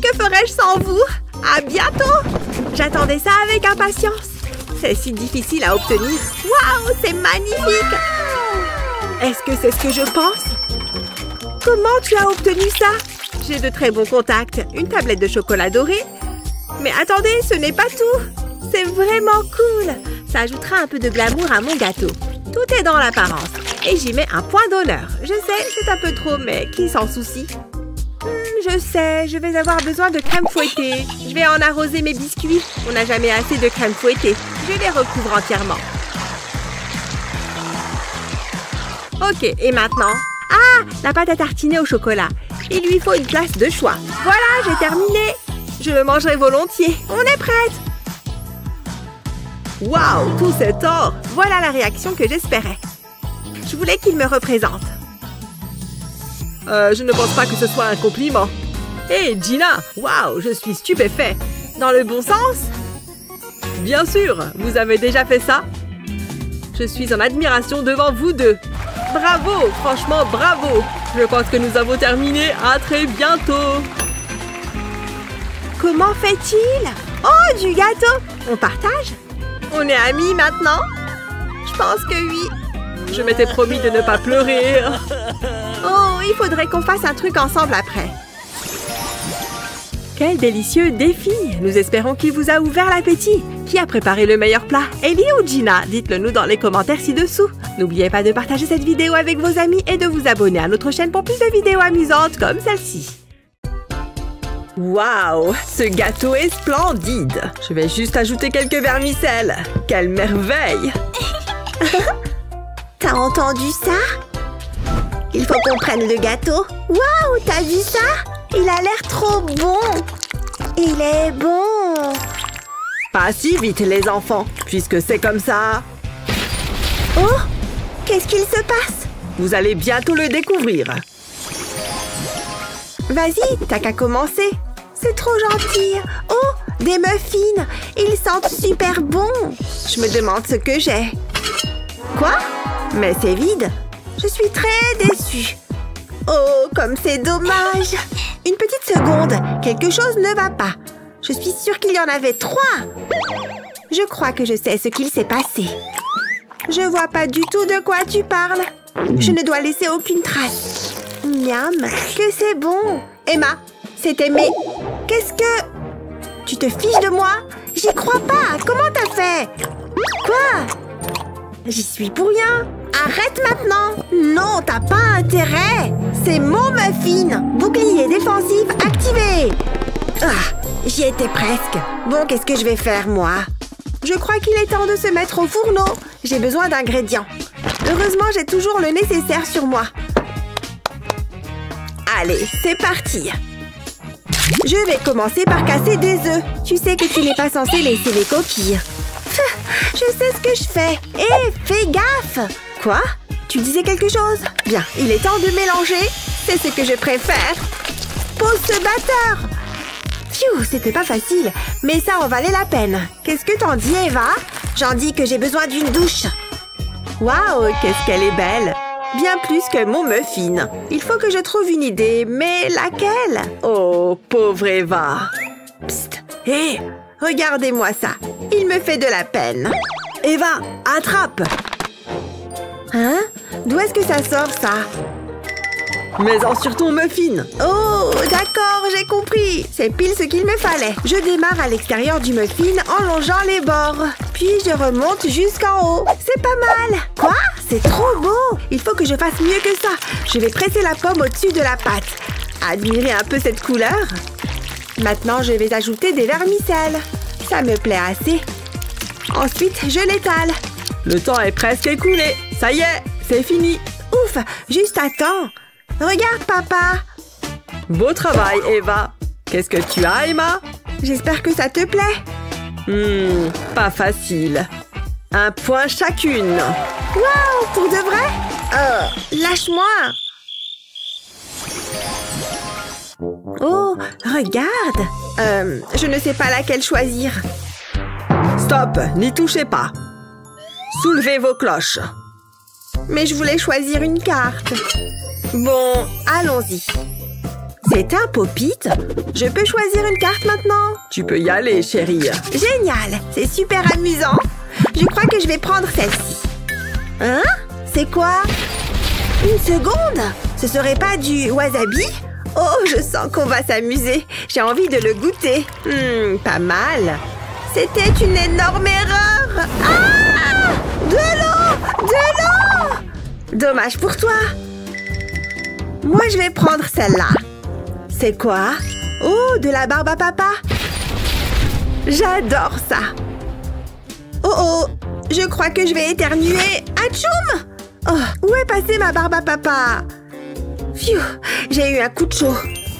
Que ferais-je sans vous? À bientôt. J'attendais ça avec impatience. C'est si difficile à obtenir. Waouh, c'est magnifique. Est-ce que c'est ce que je pense? Comment tu as obtenu ça? J'ai de très bons contacts. Une tablette de chocolat doré. Mais attendez, ce n'est pas tout. C'est vraiment cool. Ça ajoutera un peu de glamour à mon gâteau. Tout est dans l'apparence. Et j'y mets un point d'honneur. Je sais, c'est un peu trop, mais qui s'en soucie? Je sais, je vais avoir besoin de crème fouettée. Je vais en arroser mes biscuits. On n'a jamais assez de crème fouettée. Je les recouvre entièrement. Ok, et maintenant? Ah, la pâte à tartiner au chocolat. Il lui faut une place de choix. Voilà, j'ai terminé. Je le mangerai volontiers. On est prête. Waouh, tout cet or. Voilà la réaction que j'espérais. Je voulais qu'il me représente. Je ne pense pas que ce soit un compliment. Hé, Gina! Waouh, je suis stupéfait. Dans le bon sens? Bien sûr, vous avez déjà fait ça? Je suis en admiration devant vous deux. Bravo, franchement bravo. Je pense que nous avons terminé. À très bientôt. Comment fait-il? Oh, du gâteau! On partage? On est amis maintenant? Je pense que oui. Je m'étais promis de ne pas pleurer. Oh, il faudrait qu'on fasse un truc ensemble après. Quel délicieux défi! Nous espérons qu'il vous a ouvert l'appétit. Qui a préparé le meilleur plat? Ellie ou Gina? Dites-le nous dans les commentaires ci-dessous. N'oubliez pas de partager cette vidéo avec vos amis et de vous abonner à notre chaîne pour plus de vidéos amusantes comme celle-ci. Waouh! Ce gâteau est splendide! Je vais juste ajouter quelques vermicelles. Quelle merveille! T'as entendu ça? Il faut qu'on prenne le gâteau. Waouh, t'as vu ça? Il a l'air trop bon. Il est bon. Pas si vite, les enfants, puisque c'est comme ça. Oh, qu'est-ce qu'il se passe? Vous allez bientôt le découvrir. Vas-y, t'as qu'à commencer. C'est trop gentil. Oh, des muffins. Ils sentent super bon. Je me demande ce que j'ai. Quoi? Mais c'est vide. Je suis très déçue. Oh, comme c'est dommage. Une petite seconde. Quelque chose ne va pas. Je suis sûre qu'il y en avait 3. Je crois que je sais ce qu'il s'est passé. Je vois pas du tout de quoi tu parles. Je ne dois laisser aucune trace. Miam, que c'est bon. Emma, c'était mes... Qu'est-ce que... Tu te fiches de moi? J'y crois pas. Comment t'as fait? Quoi? J'y suis pour rien. Arrête maintenant. Non, t'as pas intérêt. C'est mon muffin. Bouclier défensif activé. Ah, j'y étais presque. Bon, qu'est-ce que je vais faire, moi? Je crois qu'il est temps de se mettre au fourneau. J'ai besoin d'ingrédients. Heureusement, j'ai toujours le nécessaire sur moi. Allez, c'est parti. Je vais commencer par casser des œufs. Tu sais que tu n'es pas censé laisser les coquilles. Je sais ce que je fais. Hé, fais gaffe. Quoi? Tu disais quelque chose? Bien, il est temps de mélanger. C'est ce que je préfère. Pose ce batteur. Pfiou, c'était pas facile, mais ça en valait la peine. Qu'est-ce que t'en dis, Eva? J'en dis que j'ai besoin d'une douche. Waouh, qu'est-ce qu'elle est belle! Bien plus que mon muffin. Il faut que je trouve une idée, mais laquelle? Oh, pauvre Eva. Psst, hé, regardez-moi ça. Il me fait de la peine. Eva, attrape! Hein? D'où est-ce que ça sort, ça? Mets-en sur ton muffin. Oh, d'accord, j'ai compris. C'est pile ce qu'il me fallait. Je démarre à l'extérieur du muffin en longeant les bords. Puis je remonte jusqu'en haut. C'est pas mal. Quoi? C'est trop beau. Il faut que je fasse mieux que ça. Je vais presser la pomme au-dessus de la pâte. Admirez un peu cette couleur. Maintenant, je vais ajouter des vermicelles. Ça me plaît assez. Ensuite, je l'étale. Le temps est presque écoulé. Ça y est, c'est fini. Ouf, juste à temps. Regarde, papa. Beau travail, Eva. Qu'est-ce que tu as, Emma? J'espère que ça te plaît. Pas facile. 1 point chacune. Waouh, pour de vrai? Lâche-moi. Oh, regarde. Je ne sais pas laquelle choisir. Stop, n'y touchez pas. Soulevez vos cloches. Mais je voulais choisir une carte. Bon, allons-y. C'est un pop-it. Je peux choisir une carte maintenant? Tu peux y aller, chérie. Génial, c'est super amusant. Je crois que je vais prendre celle-ci. Hein? C'est quoi? Une seconde? Ce serait pas du wasabi? Oh, je sens qu'on va s'amuser. J'ai envie de le goûter. Pas mal. C'était une énorme erreur. Ah! De l'eau! De l'eau! Dommage pour toi. Moi, je vais prendre celle-là. C'est quoi? Oh, de la barbe à papa. J'adore ça. Oh oh, je crois que je vais éternuer. Atchoum! Oh, où est passée ma barbe à papa? Pfiou, j'ai eu un coup de chaud.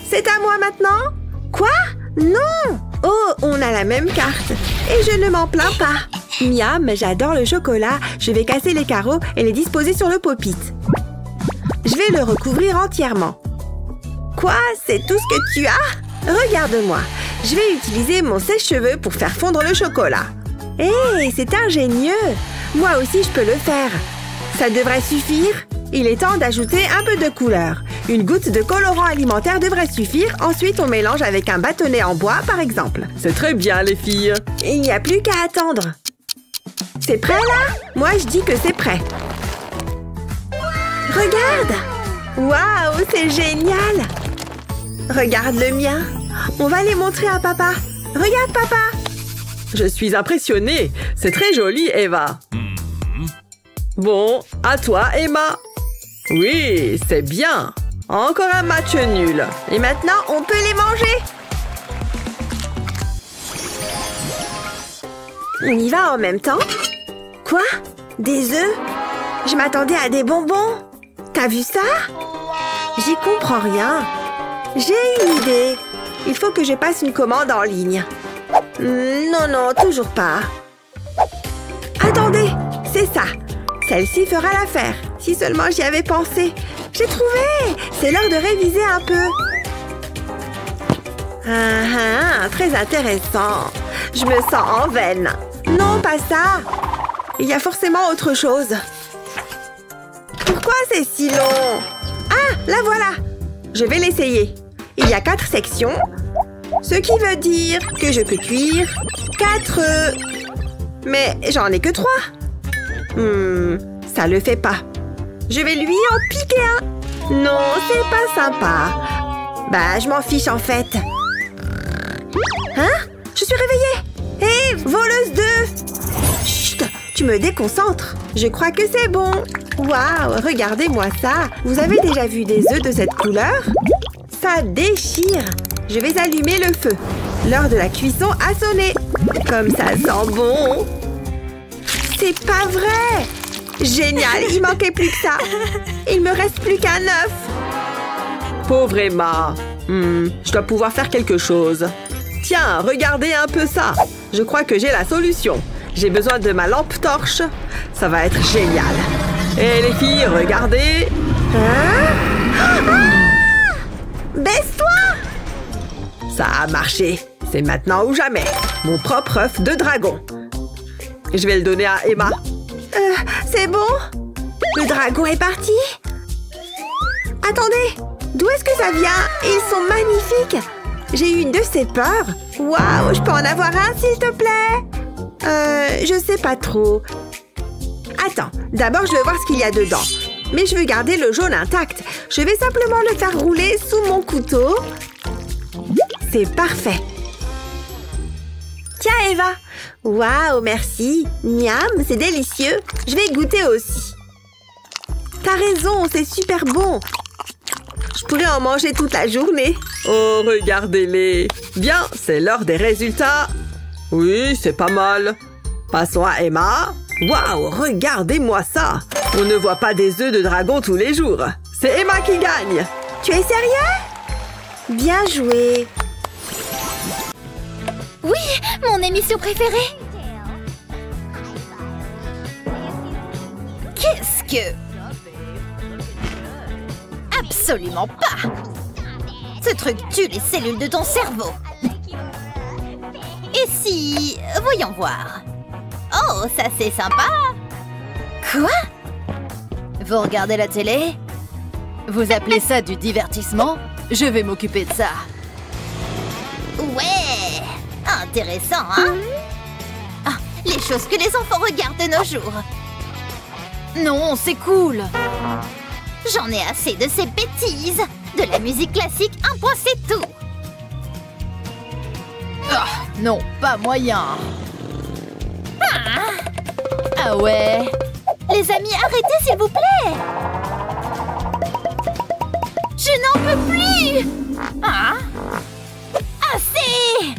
C'est à moi maintenant? Quoi? Non! Oh, on a la même carte. Et je ne m'en plains pas. Miam, j'adore le chocolat. Je vais casser les carreaux et les disposer sur le pop-it. Je vais le recouvrir entièrement. Quoi? C'est tout ce que tu as? Regarde-moi. Je vais utiliser mon sèche-cheveux pour faire fondre le chocolat. Hé, c'est ingénieux. Moi aussi, je peux le faire. Ça devrait suffire. Il est temps d'ajouter un peu de couleur. Une goutte de colorant alimentaire devrait suffire. Ensuite, on mélange avec un bâtonnet en bois, par exemple. C'est très bien, les filles. Il n'y a plus qu'à attendre. C'est prêt, là? Moi, je dis que c'est prêt. Regarde! Waouh, c'est génial! Regarde le mien. On va les montrer à papa. Regarde, papa! Je suis impressionnée. C'est très joli, Eva. Bon, à toi, Emma. Oui, c'est bien. Encore un match nul. Et maintenant, on peut les manger. On y va en même temps? Quoi? Des œufs? Je m'attendais à des bonbons. T'as vu ça? J'y comprends rien. J'ai une idée. Il faut que je passe une commande en ligne. Non, non, toujours pas. Attendez, c'est ça. Celle-ci fera l'affaire. Si seulement j'y avais pensé. J'ai trouvé! C'est l'heure de réviser un peu. Très intéressant. Je me sens en veine. Non, pas ça. Il y a forcément autre chose. Pourquoi c'est si long? Ah, la voilà. Je vais l'essayer. Il y a 4 sections. Ce qui veut dire que je peux cuire 4 œufs. Mais j'en ai que 3. Ça le fait pas. Je vais lui en piquer un. Non, c'est pas sympa. Bah, je m'en fiche en fait. Hein? Je suis réveillée. Hé, voleuse d'œufs! Chut, tu me déconcentres. Je crois que c'est bon. Waouh, regardez-moi ça. Vous avez déjà vu des œufs de cette couleur? Ça déchire. Je vais allumer le feu. L'heure de la cuisson a sonné. Comme ça sent bon. C'est pas vrai! Génial, il manquait plus que ça. Il me reste plus qu'un œuf. Pauvre Emma. Je dois pouvoir faire quelque chose. Tiens, regardez un peu ça. Je crois que j'ai la solution. J'ai besoin de ma lampe torche. Ça va être génial. Et les filles, regardez. Baisse-toi! Ça a marché. C'est maintenant ou jamais. Mon propre œuf de dragon. Je vais le donner à Emma. C'est bon? Le dragon est parti? Attendez, d'où est-ce que ça vient? Ils sont magnifiques! J'ai eu une de ces peurs. Waouh, je peux en avoir un, s'il te plaît? Je sais pas trop. Attends, d'abord je veux voir ce qu'il y a dedans. Mais je veux garder le jaune intact. Je vais simplement le faire rouler sous mon couteau. C'est parfait. Tiens, Eva. Waouh, merci. Miam, c'est délicieux. Je vais goûter aussi. T'as raison, c'est super bon. Je pourrais en manger toute la journée. Oh, regardez-les. Bien, c'est l'heure des résultats. Oui, c'est pas mal. Passons à Emma. Waouh, regardez-moi ça. On ne voit pas des œufs de dragon tous les jours. C'est Emma qui gagne. Tu es sérieux? Bien joué. Oui, mon émission préférée. Qu'est-ce que... Absolument pas. Ce truc tue les cellules de ton cerveau. Et si... Voyons voir. Oh, ça c'est sympa. Quoi? Vous regardez la télé? Vous appelez ça du divertissement? Je vais m'occuper de ça. Ouais! Intéressant, hein? Ah, les choses que les enfants regardent de nos jours. Non, c'est cool. J'en ai assez de ces bêtises. De la musique classique, un point c'est tout. Ah, non, pas moyen. Ah ouais. Les amis, arrêtez s'il vous plaît. Je n'en peux plus. Ah. Assez.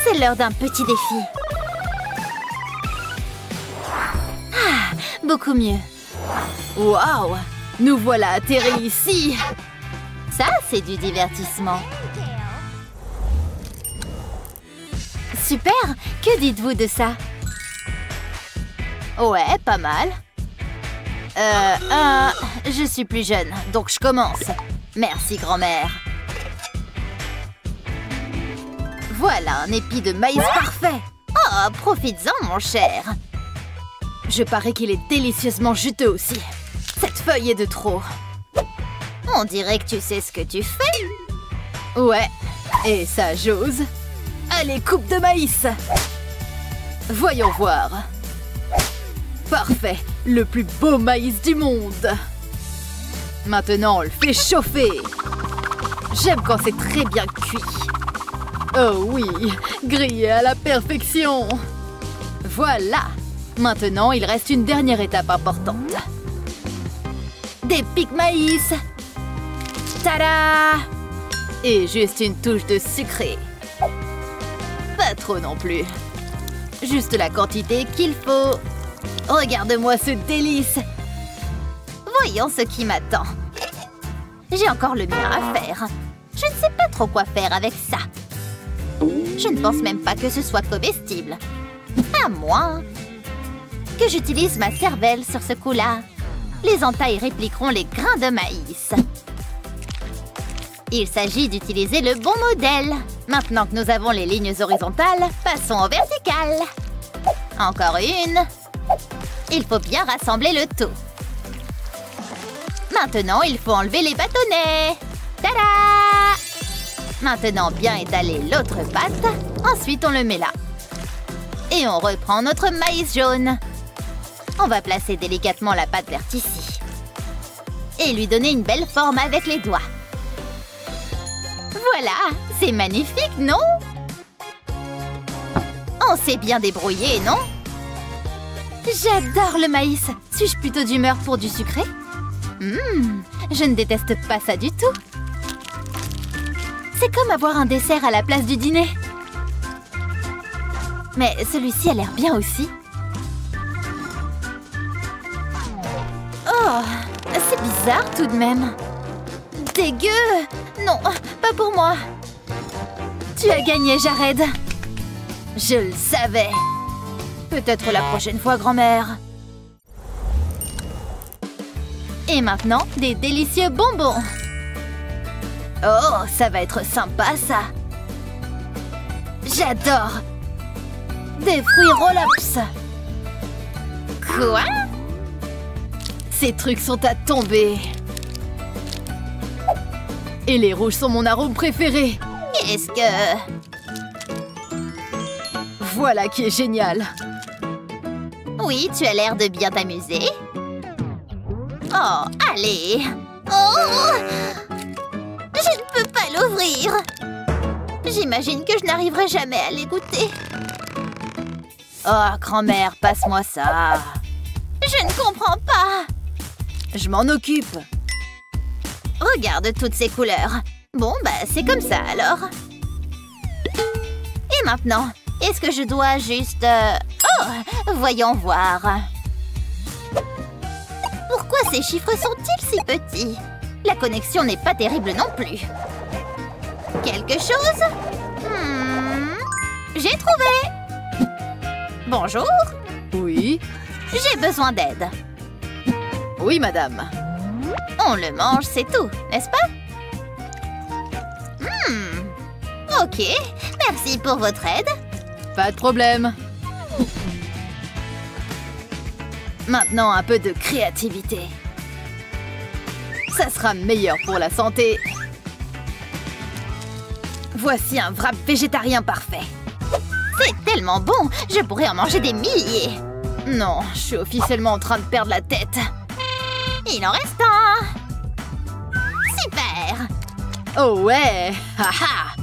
C'est l'heure d'un petit défi. Ah, beaucoup mieux. Waouh! Nous voilà atterris ici. Ça, c'est du divertissement. Super! Que dites-vous de ça? Ouais, pas mal. Je suis plus jeune, donc je commence. Merci, grand-mère. Voilà un épi de maïs parfait. Oh, profites-en, mon cher. Je parie qu'il est délicieusement juteux aussi. Cette feuille est de trop. On dirait que tu sais ce que tu fais. Ouais, et ça j'ose. Allez, coupe de maïs. Voyons voir. Parfait, le plus beau maïs du monde. Maintenant, on le fait chauffer. J'aime quand c'est très bien cuit. Oh oui, grillé à la perfection. Voilà. Maintenant, il reste une dernière étape importante. Des pics maïs. Tada! Et juste une touche de sucré. Pas trop non plus. Juste la quantité qu'il faut. Regarde-moi ce délice. Voyons ce qui m'attend. J'ai encore le mien à faire. Je ne sais pas trop quoi faire avec ça. Je ne pense même pas que ce soit comestible. À moins que j'utilise ma cervelle sur ce coup-là. Les entailles répliqueront les grains de maïs. Il s'agit d'utiliser le bon modèle. Maintenant que nous avons les lignes horizontales, passons aux verticales. Encore une. Il faut bien rassembler le tout. Maintenant, il faut enlever les bâtonnets. Tada! Maintenant, bien étaler l'autre pâte. Ensuite, on le met là. Et on reprend notre maïs jaune. On va placer délicatement la pâte verte ici. Et lui donner une belle forme avec les doigts. Voilà, c'est magnifique, non? On s'est bien débrouillé, non? J'adore le maïs. Suis-je plutôt d'humeur pour du sucré? Je ne déteste pas ça du tout. C'est comme avoir un dessert à la place du dîner. Mais celui-ci a l'air bien aussi. Oh, c'est bizarre tout de même. Dégueu! Non, pas pour moi. Tu as gagné, Jared. Je le savais. Peut-être la prochaine fois, grand-mère. Et maintenant, des délicieux bonbons. Oh, ça va être sympa, ça. J'adore. Des fruits roll-ups. Quoi? Ces trucs sont à tomber. Et les rouges sont mon arôme préféré. Qu'est-ce que... Voilà qui est génial. Oui, tu as l'air de bien t'amuser. Oh, allez. Oh! Je ne peux pas l'ouvrir. J'imagine que je n'arriverai jamais à les goûter. Oh, grand-mère, passe-moi ça. Je ne comprends pas. Je m'en occupe. Regarde toutes ces couleurs. Bon, bah, c'est comme ça, alors. Et maintenant, est-ce que je dois juste... Oh, voyons voir. Pourquoi ces chiffres sont-ils si petits? La connexion n'est pas terrible non plus. Quelque chose? J'ai trouvé. Bonjour. Oui. J'ai besoin d'aide. Oui, madame. On le mange, c'est tout, n'est-ce pas? Ok, merci pour votre aide. Pas de problème. Maintenant, un peu de créativité. Ça sera meilleur pour la santé. Voici un wrap végétarien parfait. C'est tellement bon, je pourrais en manger des milliers. Non, je suis officiellement en train de perdre la tête. Il en reste un. Super. Oh ouais. Haha.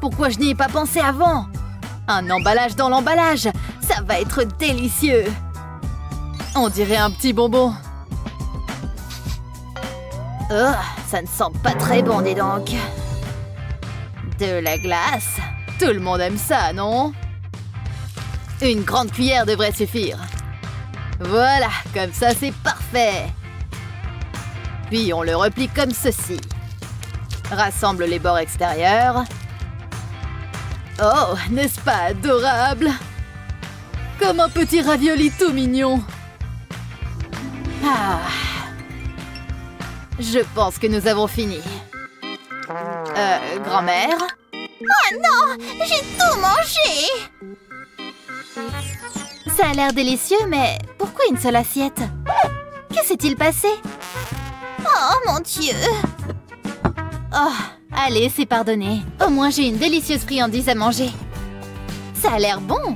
Pourquoi je n'y ai pas pensé avant? Un emballage dans l'emballage. Ça va être délicieux. On dirait un petit bonbon. Oh, ça ne sent pas très bon, dis donc. De la glace. Tout le monde aime ça, non? Une grande cuillère devrait suffire. Voilà, comme ça c'est parfait. Puis on le replie comme ceci. Rassemble les bords extérieurs. Oh, n'est-ce pas adorable? Comme un petit ravioli tout mignon. Ah. Je pense que nous avons fini. Grand-mère? Oh non! J'ai tout mangé! Ça a l'air délicieux, mais pourquoi une seule assiette? Que s'est-il passé? Oh, mon Dieu! Oh, allez, c'est pardonné. Au moins, j'ai une délicieuse friandise à manger. Ça a l'air bon.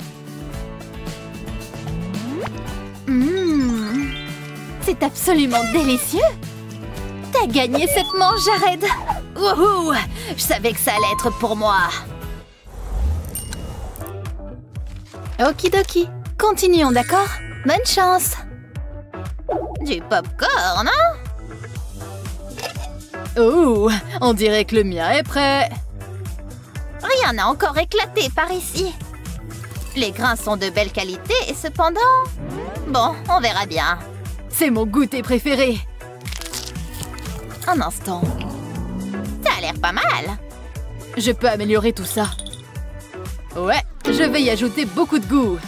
C'est absolument délicieux. T'as gagné cette manche, Jared. Wouhou! Je savais que ça allait être pour moi. Okidoki. Continuons, d'accord? Bonne chance. Du popcorn, hein? Oh, on dirait que le mien est prêt. Rien n'a encore éclaté par ici. Les grains sont de belle qualité et cependant... Bon, on verra bien. C'est mon goûter préféré. Un instant. Ça a l'air pas mal. Je peux améliorer tout ça. Ouais, je vais y ajouter beaucoup de goût.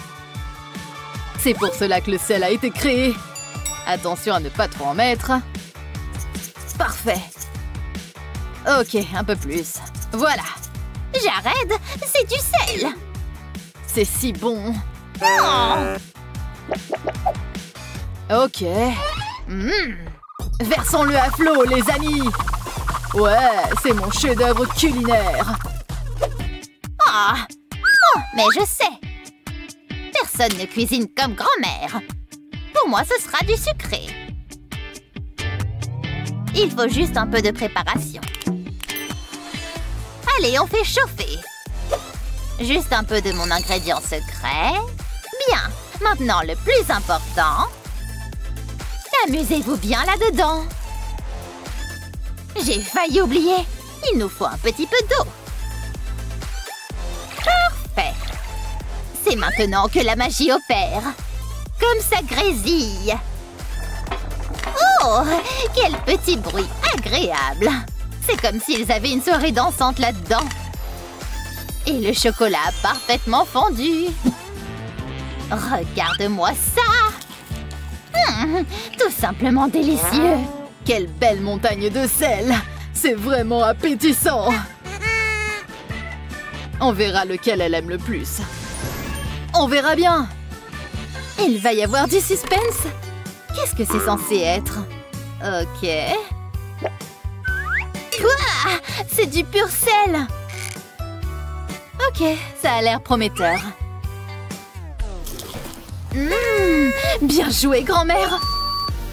C'est pour cela que le sel a été créé. Attention à ne pas trop en mettre. Parfait. Ok, un peu plus. Voilà. Jared, c'est du sel. C'est si bon. Oh. Ok. Versons-le à flot, les amis. Ouais, c'est mon chef-d'œuvre culinaire. Ah. Oh, mais je sais. Personne ne cuisine comme grand-mère. Pour moi, ce sera du sucré. Il faut juste un peu de préparation. Allez, on fait chauffer. Juste un peu de mon ingrédient secret. Bien. Maintenant, le plus important. Amusez-vous bien là-dedans. J'ai failli oublier. Il nous faut un petit peu d'eau. Parfait. C'est maintenant que la magie opère. Comme ça grésille. Oh, quel petit bruit agréable. C'est comme s'ils avaient une soirée dansante là-dedans. Et le chocolat a parfaitement fondu. Regarde-moi ça. Tout simplement délicieux. Quelle belle montagne de sel. C'est vraiment appétissant. On verra lequel elle aime le plus. On verra bien. Il va y avoir du suspense. Qu'est-ce que c'est censé être? Ok. Ouah, c'est du pur sel. Ok, ça a l'air prometteur. Bien joué, grand-mère.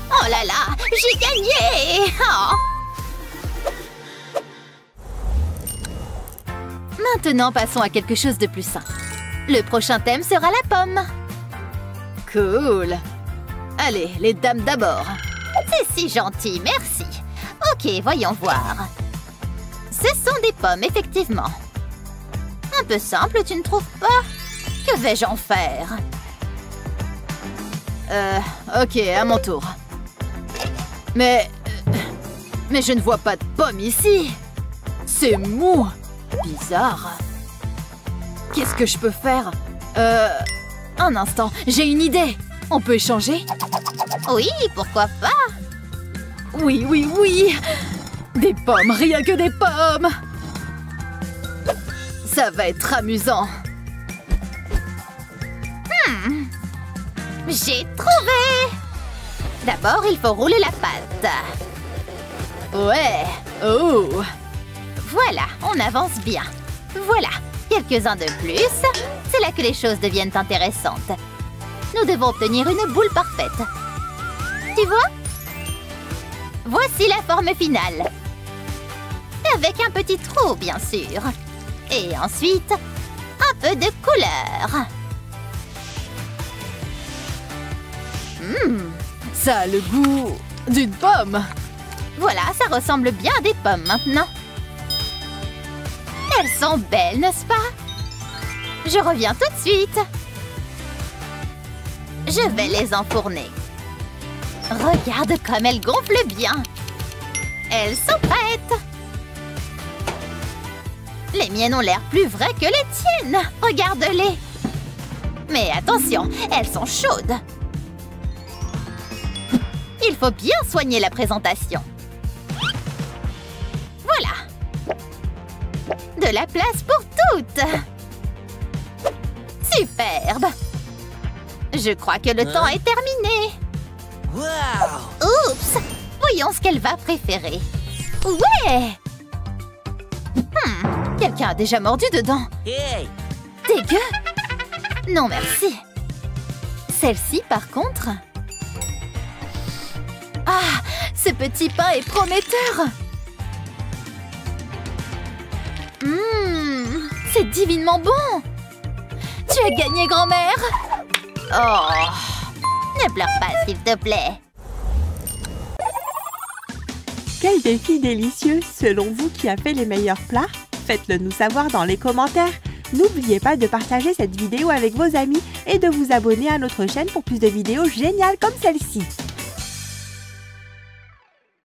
Oh là là, j'ai gagné. Oh. Maintenant, passons à quelque chose de plus sain. Le prochain thème sera la pomme. Cool. Allez, les dames d'abord. C'est si gentil, merci. Ok, voyons voir. Ce sont des pommes, effectivement. Un peu simple, tu ne trouves pas? Que vais-je en faire? Ok, à mon tour. Mais je ne vois pas de pommes ici. C'est mou. Bizarre. Qu'est-ce que je peux faire? Un instant, j'ai une idée. On peut échanger? Oui, pourquoi pas? Oui, oui, oui. Des pommes, rien que des pommes. Ça va être amusant. J'ai trouvé. D'abord, il faut rouler la pâte. Ouais. Oh. Voilà, on avance bien. Voilà, quelques-uns de plus. C'est là que les choses deviennent intéressantes. Nous devons obtenir une boule parfaite. Tu vois? Voici la forme finale. Avec un petit trou, bien sûr. Et ensuite, un peu de couleur. Ça a le goût d'une pomme. Voilà, ça ressemble bien à des pommes maintenant. Elles sont belles, n'est-ce pas? Je reviens tout de suite. Je vais les enfourner. Regarde comme elles gonflent bien. Elles sont prêtes. Les miennes ont l'air plus vraies que les tiennes. Regarde-les. Mais attention, elles sont chaudes. Il faut bien soigner la présentation. Voilà. De la place pour toutes. Superbe. Je crois que le temps est terminé. Oups. Voyons ce qu'elle va préférer. Ouais! Quelqu'un a déjà mordu dedans. Dégueu! Non, merci. Celle-ci, par contre... Ah! Ce petit pain est prometteur! C'est divinement bon! Tu as gagné, grand-mère! Oh! Ne pleure pas, s'il te plaît. Quel défi délicieux! Selon vous, qui a fait les meilleurs plats? Faites-le nous savoir dans les commentaires. N'oubliez pas de partager cette vidéo avec vos amis et de vous abonner à notre chaîne pour plus de vidéos géniales comme celle-ci.